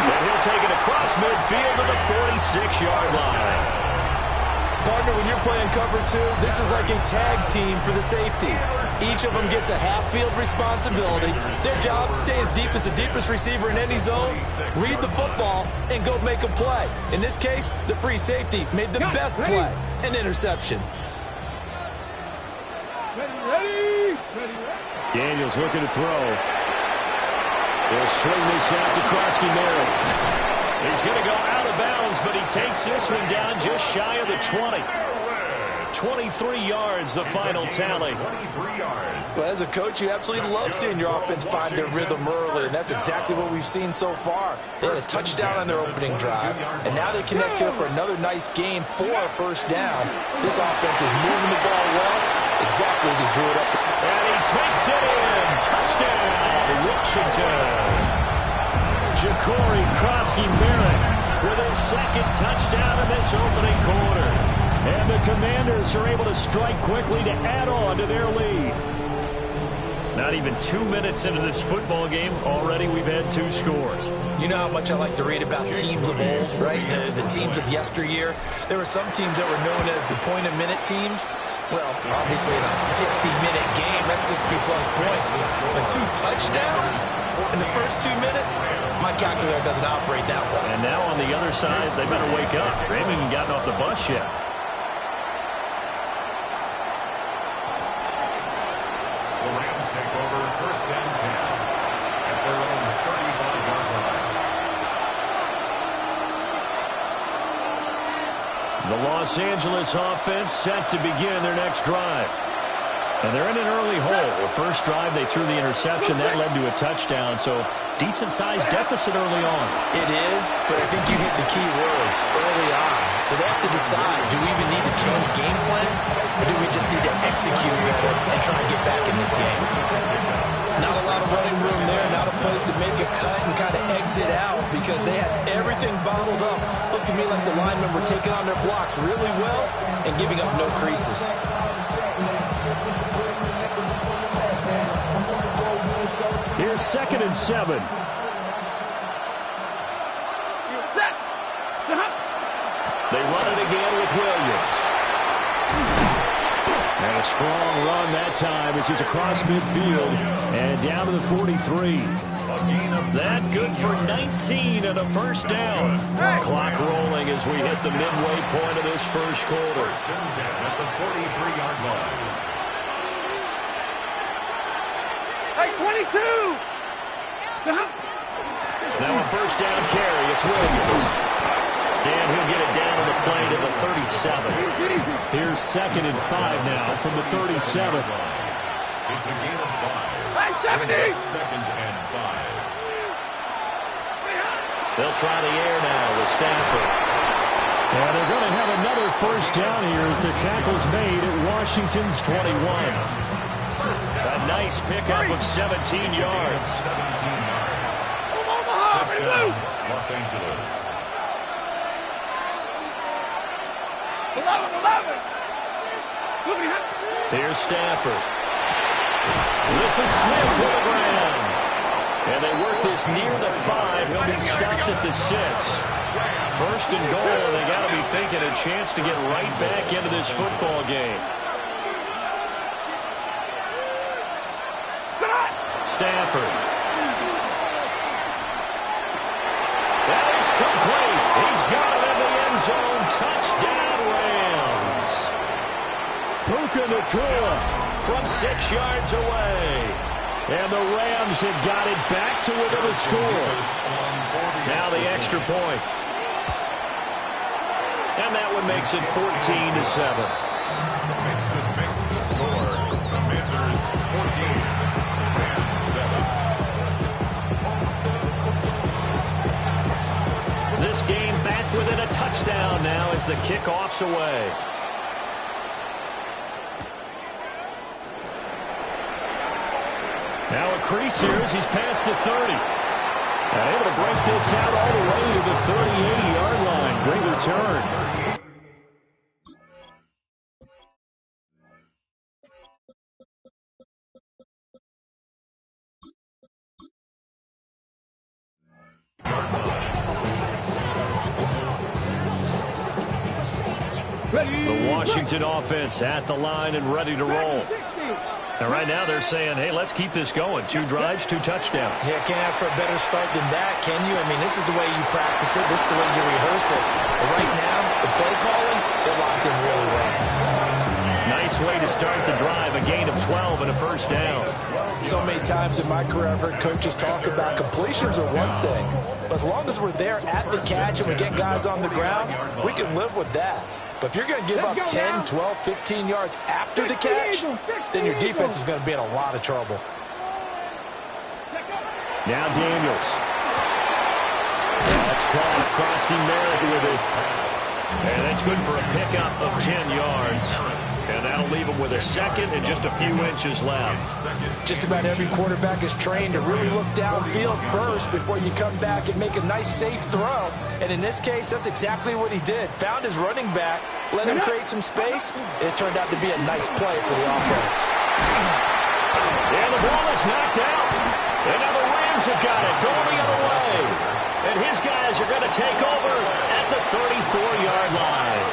And he'll take it across midfield to the 46-yard line. Partner, when you're playing cover 2, this is like a tag team for the safeties. Each of them gets a half-field responsibility. Their job, stay as deep as the deepest receiver in any zone, read the football, and go make a play. In this case, the free safety made the best play, an interception. Ready, Daniels looking to throw. He'll swing this out to Krosky-Merritt. He's going to go out of bounds, but he takes this one down just shy of the 20. 23 yards, the final tally. Well, as a coach, you absolutely love seeing your offense find their rhythm early, and that's exactly what we've seen so far. They had a touchdown on their opening drive, and now they connect to it for another nice gain for a first down. This offense is moving the ball well, exactly as he drew it up. And he takes it in. Touchdown, Washington. Ja'Cory Krosky-Merritt with his second touchdown in this opening quarter. And the Commanders are able to strike quickly to add on to their lead. Not even 2 minutes into this football game, already we've had 2 scores. You know how much I like to read about teams of old, right? The teams of yesteryear. There were some teams that were known as the point-a-minute teams. Well, obviously in a 60-minute game, that's 60-plus points. But 2 touchdowns in the first 2 minutes? My calculator doesn't operate that way. And now on the other side, they better wake up. They haven't even gotten off the bus yet. The Los Angeles offense set to begin their next drive. And they're in an early hole. The first drive, they threw the interception. That led to a touchdown, so decent-sized deficit early on. It is, but I think you hit the key words early on. So they have to decide, do we even need to change game plan, or do we just need to execute better and try and get back in this game? Not a lot of running room there, not a place to make a cut and kind of exit out because they had everything bottled up. Looked to me like the linemen were taking on their blocks really well and giving up no creases. Here's 2nd and 7. They run it again with Williams. And a strong run that time as he's across midfield and down to the 43. That good for 19 and a first down. Clock rolling as we hit the midway point of this first quarter. First and 10 at the 43-yard line. Hey, 22! Stop! Now a first down carry. It's Williams. And he'll get it down on the play to the 37. Here's 2nd and 5 now from the 37. It's a gain of 5. 2nd and 5. They'll try the air now with Stafford. And they're going to have another first down here as the tackle's made at Washington's 21. A nice pickup of 17 yards. 17 yards. Touchdown, Los Angeles. 11. Here's Stafford. This is Smith to the ground. And they work this near the 5. He'll be stopped at the 6. First and goal. They got to be thinking a chance to get right back into this football game. Stafford. That is complete. He's got it in the end zone. Touchdown, Rams. Puka Nacua from 6 yards away. And the Rams have got it back to within a score. Now the extra point. And that one makes it 14-7. Makes the score. Commanders 14. This game back within a touchdown now as the kickoff's away. Now a crease here as he's past the 30. And able to break this out all the way to the 30-80-yard line. Great return. The Washington offense at the line and ready to roll. And right now they're saying, hey, let's keep this going. 2 drives, 2 touchdowns. Yeah, can't ask for a better start than that, can you? I mean, this is the way you practice it. This is the way you rehearse it. But right now, the play calling, they're locked in really well. Nice nice way to start the drive. A gain of 12 and a first down. So many times in my career, I've heard coaches talk about completions are one thing. But as long as we're there at the catch and we get guys on the ground, we can live with that. But if you're going to give up 10, 12, 15 yards after the catch, then your defense is going to be in a lot of trouble. Now Daniels. That's caught. Krosky Merritt with it. And that's good for a pickup of 10 yards. And that'll leave him with a second and just a few inches left. Just about every quarterback is trained to really look downfield first before you come back and make a nice, safe throw. And in this case, that's exactly what he did. Found his running back, let him create some space, and it turned out to be a nice play for the offense. And the ball is knocked out. And now the Rams have got it going the other way. And his guys are going to take over at the 34-yard line.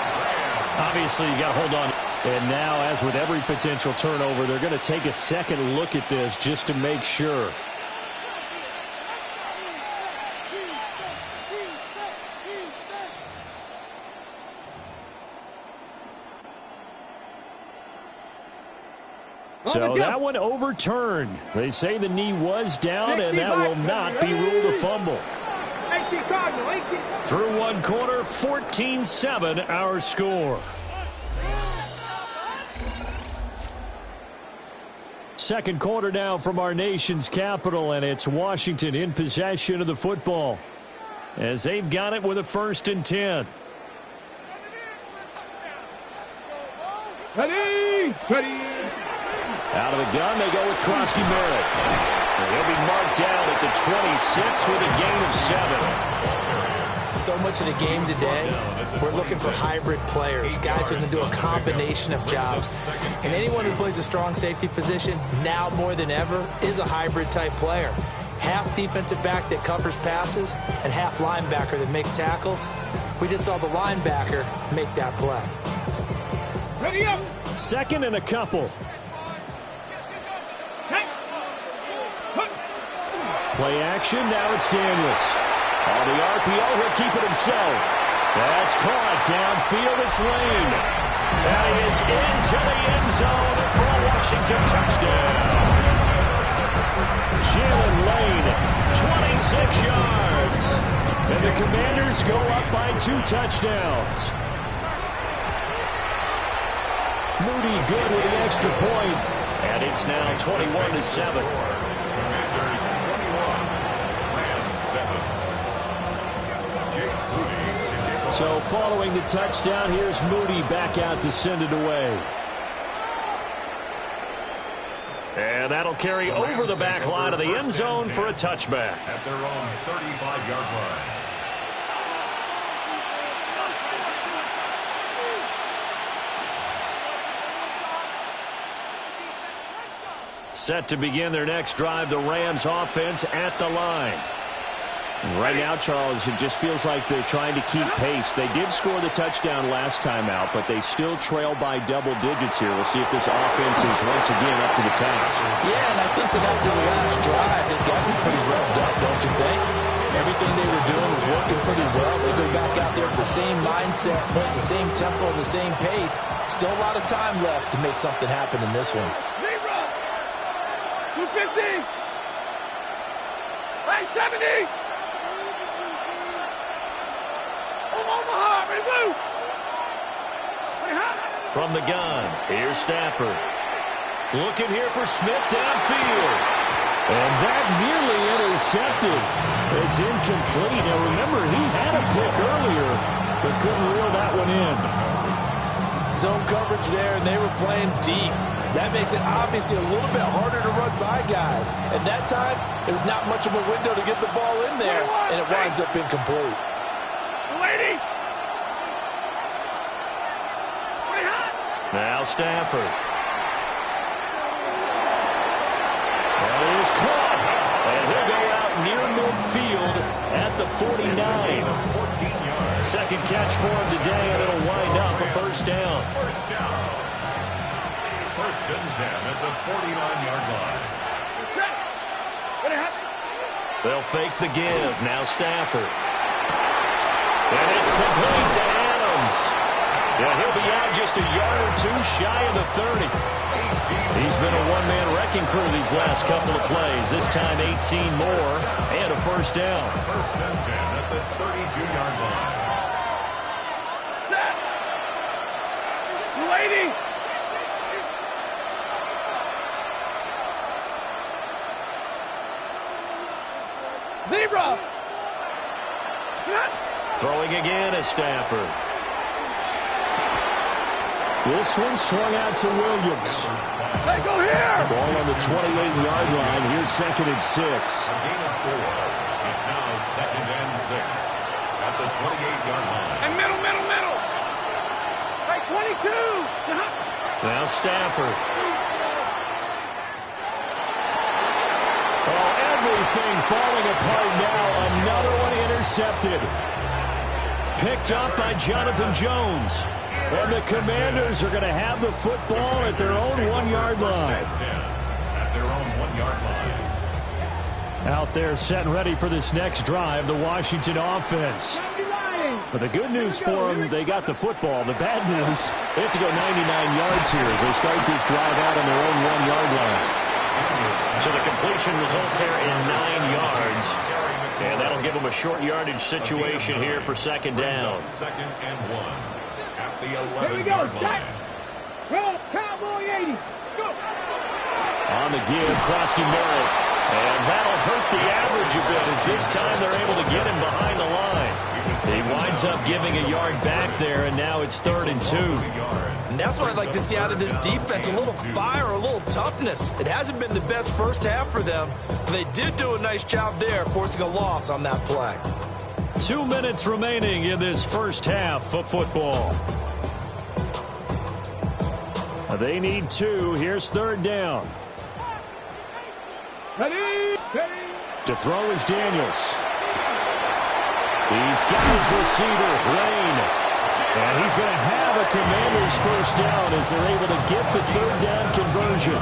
Obviously, you got to hold on. And now, as with every potential turnover, they're going to take a second look at this just to make sure. So that one overturned. They say the knee was down, and that will not be ruled a fumble. Through one quarter, 14-7 our score. Second quarter now from our nation's capital, and it's Washington in possession of the football as they've got it with a 1st and 10. Ready. Out of the gun, they go with Krosky Merritt. He'll be marked down at the 26 with a gain of 7. So much of the game today, we're looking for hybrid players, guys who can do a combination of jobs. And anyone who plays a strong safety position, now more than ever, is a hybrid type player. Half defensive back that covers passes and half linebacker that makes tackles. We just saw the linebacker make that play. Ready up. Second and a couple. Play action, now it's Daniels. On the RPO, he'll keep it himself. That's caught downfield, it's Lane. And he is into the end zone for a Washington touchdown. Jalen Lane, 26 yards. And the Commanders go up by 2 touchdowns. Moody good with the extra point. And it's now 21-7. So following the touchdown, here's Moody back out to send it away. And that'll carry over the back line of the end zone for a touchback. At their own 35-yard line. Set to begin their next drive, the Rams offense at the line. Right now, Charles, it just feels like they're trying to keep pace. They did score the touchdown last time out, but they still trail by double digits here. We'll see if this offense is once again up to the task. Yeah, and I think that after the last drive, they've gotten pretty revved up, don't you think? Everything they were doing was working pretty well. They go back out there with the same mindset, playing the same tempo, the same pace. Still a lot of time left to make something happen in this one. 250. 70. From the gun, here's Stafford. Looking here for Smith downfield. And that nearly intercepted. It's incomplete. Now remember, he had a pick earlier, but couldn't reel that one in. Zone coverage there, and they were playing deep. That makes it obviously a little bit harder to run by guys. And that time, there was not much of a window to get the ball in there, and it winds up incomplete. Lady. Now Stafford. That is caught. And he'll go out near midfield at the 49. Second catch for him today, and it'll wind up a first down. First and 10 at the 49-yard line. They'll fake the give. Now Stafford. And it's complete to Adams. Yeah, he'll be out just a yard or two shy of the 30. He's been a one-man wrecking crew these last couple of plays. This time 18 more and a first down. First and 10 at the 32-yard line. Set. Lady. Zebra. Throwing again is Stafford. This one swung out to Williams. Hey, go here. Ball on the 28-yard line. Here's 2nd and 6. A gain of 4. It's now 2nd and 6 at the 28-yard line. And middle. Hey, 22. Now Stafford. Oh, everything falling apart now. Another one intercepted. Picked up by Jonathan Jones. And the Commanders are going to have the football at their own 1-yard line. At their own 1-yard line. Out there set and ready for this next drive, the Washington offense. But the good news for them, they got the football. The bad news, they have to go 99 yards here as they start this drive out on their own 1-yard line. So the completion results there in 9 yards. And that'll give them a short yardage situation here for 2nd down. 2nd and 1 at the 11-yard Here we go. line. Roll, Cowboy 80. Go. On the give, Krosky Merritt. And that'll hurt the average a bit as this time they're able to get him behind the line. He winds up giving a yard back there, and now it's 3rd and 2. And that's what I'd like to see out of this defense, a little fire, a little toughness. It hasn't been the best first half for them, but they did do a nice job there, forcing a loss on that play. 2 minutes remaining in this first half of football. They need 2. Here's 3rd down. Ready. To throw is Daniels. He's got his receiver, Rain. And he's going to have a Commanders first down as they're able to get the 3rd down conversion.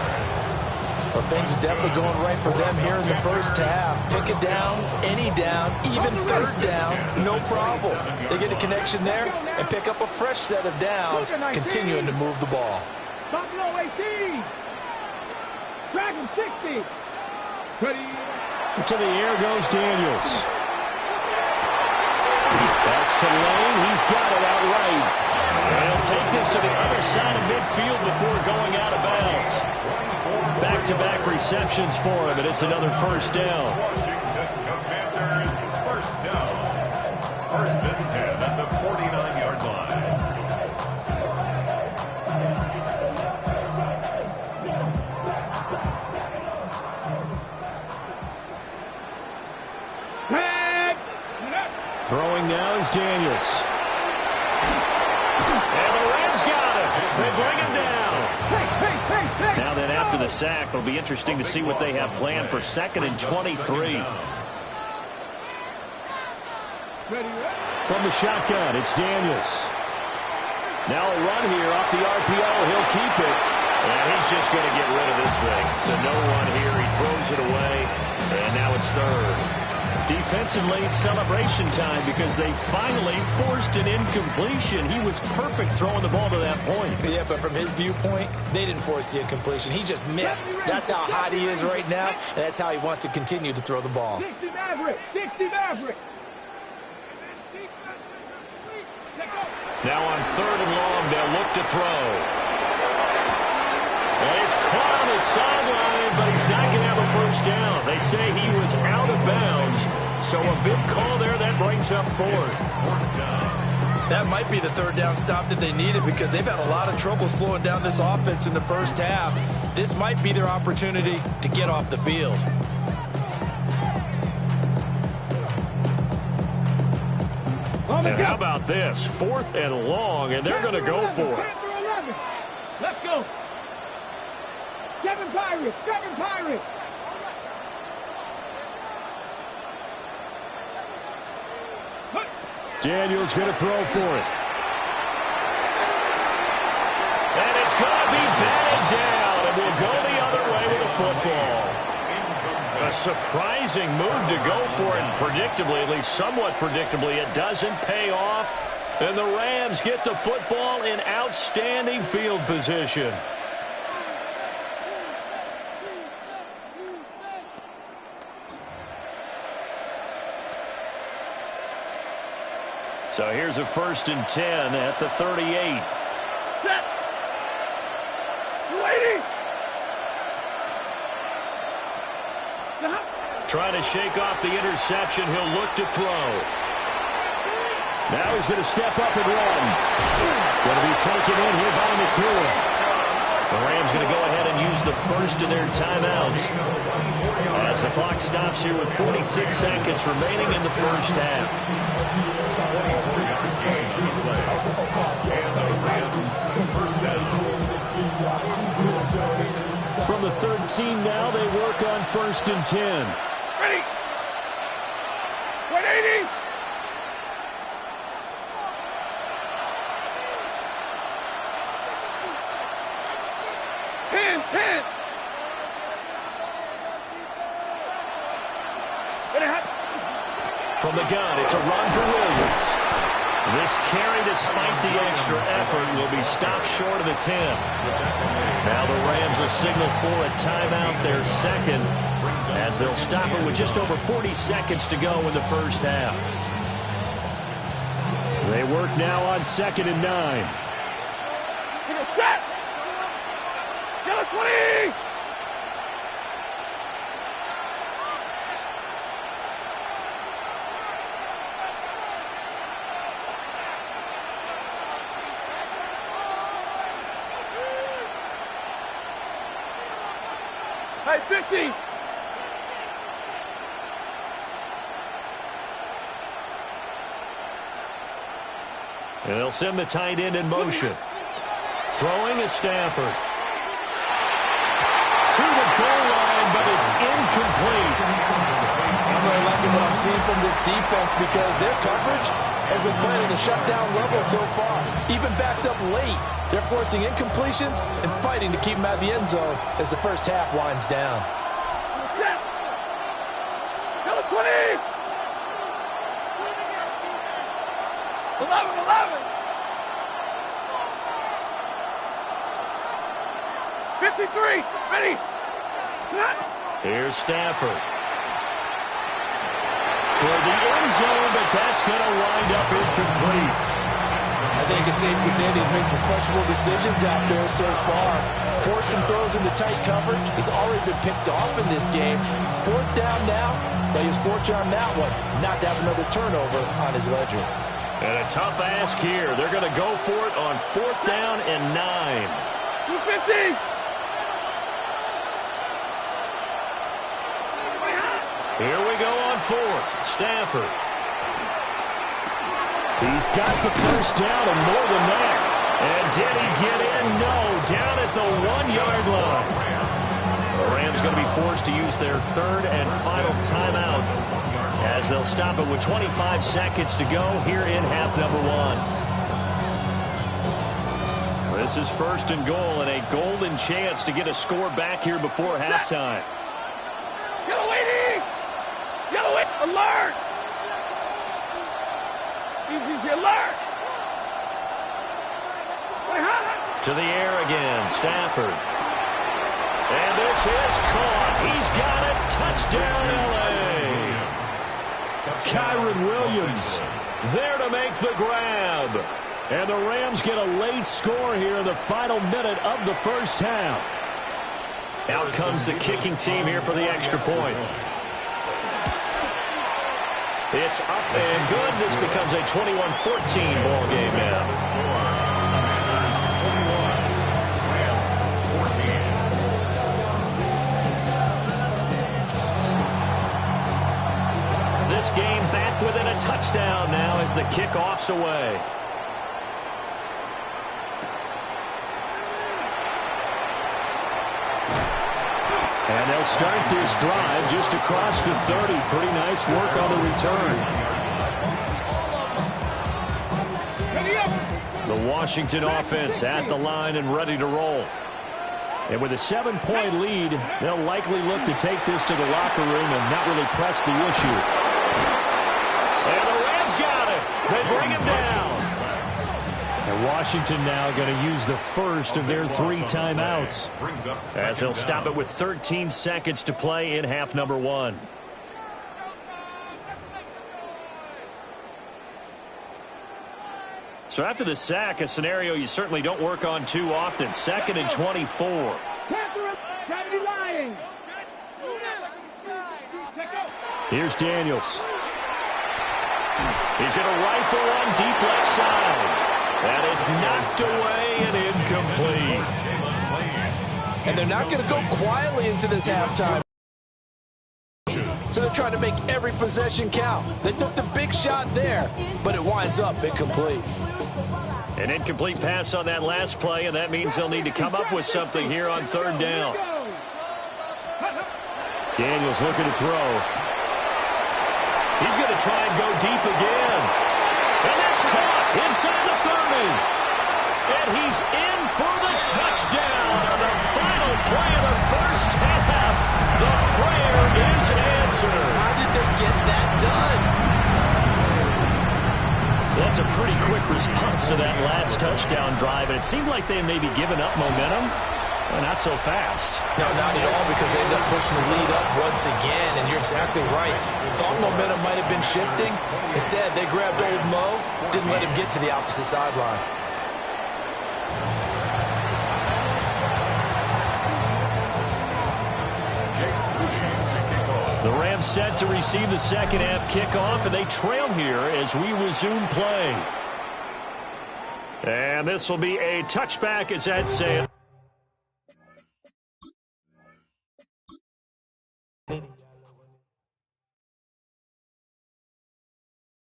Well, things are definitely going right for them here in the first half. Pick a down, any down, even 3rd down, no problem. They get a connection there and pick up a fresh set of downs, continuing to move the ball. Buffalo 18. Dragon 60. Ready. To the air goes Daniels. That's to Lane. He's got it outright. And he'll take this to the other side of midfield before going out of bounds. Back-to-back receptions for him, and it's another first down. Washington Commanders first down. 1st and 10 at the 49-yard line. Throwing now is Daniels. And the Rams got it. They bring him down. Now then, after the sack, it'll be interesting to see what they have planned for 2nd and 23. From the shotgun, it's Daniels. Now a run here off the RPO. He'll keep it. And he's just going to get rid of this thing. To no one here. He throws it away. And now it's 3rd. Defensively, celebration time because they finally forced an incompletion. He was perfect throwing the ball to that point. Yeah, but from his viewpoint, they didn't force the incompletion. He just missed. That's how hot he is right now, and that's how he wants to continue to throw the ball. 60 Maverick. 60 Maverick. Now on 3rd and long, they'll look to throw. And he's caught on the sideline, but he's not going to have a first down. They say he was out of bounds, so a big call there that brings up 4th. That might be the 3rd down stop that they needed because they've had a lot of trouble slowing down this offense in the first half. This might be their opportunity to get off the field. And how about this? 4th and long, and they're going to go for it. Let's go. 7 Pirates. 7 Pirates. Daniels going to throw for it. And it's going to be batted down, and we'll go the other way with the football. A surprising move to go for it, and predictably, at least somewhat predictably, it doesn't pay off. And the Rams get the football in outstanding field position. So here's a 1st and 10 at the 38. Set. Waiting. Trying to shake off the interception. He'll look to throw. Now he's going to step up and run. Going to be taken in here by McCool. The Rams going to go ahead and use the first of their timeouts as the clock stops here with 46 seconds remaining in the first half. From the 13 now, they work on 1st and 10. Ready. 180. From the gun, it's a run for Williams. This carry, despite the extra effort, will be stopped short of the 10. Now the Rams will signal for a timeout, their second, as they'll stop it with just over 40 seconds to go in the first half. They work now on 2nd and 9. Set. Yellow 20. Hey, 50. And they'll send the tight end in motion. Throwing is Stafford. To the goal line, but it's incomplete. I'm really liking what I'm seeing from this defense because their coverage has been playing at a shutdown level so far. Even backed up late, they're forcing incompletions and fighting to keep them out of the end zone as the first half winds down. Set. Yellow 20. 11. 53. Ready. Here's Stafford. Toward the end zone, but that's going to wind up incomplete. I think it's safe to say that he's made some questionable decisions out there so far. Forced some throws into tight coverage. He's already been picked off in this game. 4th down now, but he was fortunate on that one not to have another turnover on his ledger. And a tough ask here. They're going to go for it on 4th down and 9. 250. Here we go on 4th. Stafford. He's got the first down and more than that. And did he get in? No. Down at the 1-yard line. The Rams going to be forced to use their 3rd and final timeout as they'll stop it with 25 seconds to go here in half number 1. This is 1st and goal and a golden chance to get a score back here before halftime. Yellow 80. Yellow 80. Alert. Easy alert. To the air again, Stafford. And this is caught. He's got it. Touchdown, L.A. Kyron Williams there to make the grab. And the Rams get a late score here in the final minute of the first half. Out comes the kicking team here for the extra point. It's up and good. This becomes a 21-14 ball game now. This game back within a touchdown now as the kickoff's away. And they'll start this drive just across the 30. Pretty nice work on the return. The Washington offense at the line and ready to roll. And with a 7-point lead, they'll likely look to take this to the locker room and not really press the issue. And the Rams got it. They bring him down. And Washington now going to use the first of their 3 timeouts, as they'll stop it with 13 seconds to play in half number 1. So after the sack, a scenario you certainly don't work on too often. 2nd and 24. Here's Daniels. He's going to rifle one deep left side. And it's knocked away and incomplete. And they're not going to go quietly into this halftime. So they're trying to make every possession count. They took the big shot there, but it winds up incomplete. An incomplete pass on that last play, and that means they'll need to come up with something here on 3rd down. Daniels looking to throw. He's going to try and go deep again. And that's caught inside the 30. And he's in for the touchdown on the final play of the first half. The prayer is answered. How did they get that done? That's a pretty quick response to that last touchdown drive, and it seemed like they may be giving up momentum. Well, not so fast. No, not at all, because they ended up pushing the lead up once again, and you're exactly right. Thought momentum might have been shifting. Instead, they grabbed old Mo, didn't let him get to the opposite sideline. The Rams set to receive the second half kickoff, and they trail here as we resume play. And this will be a touchback, as Ed said.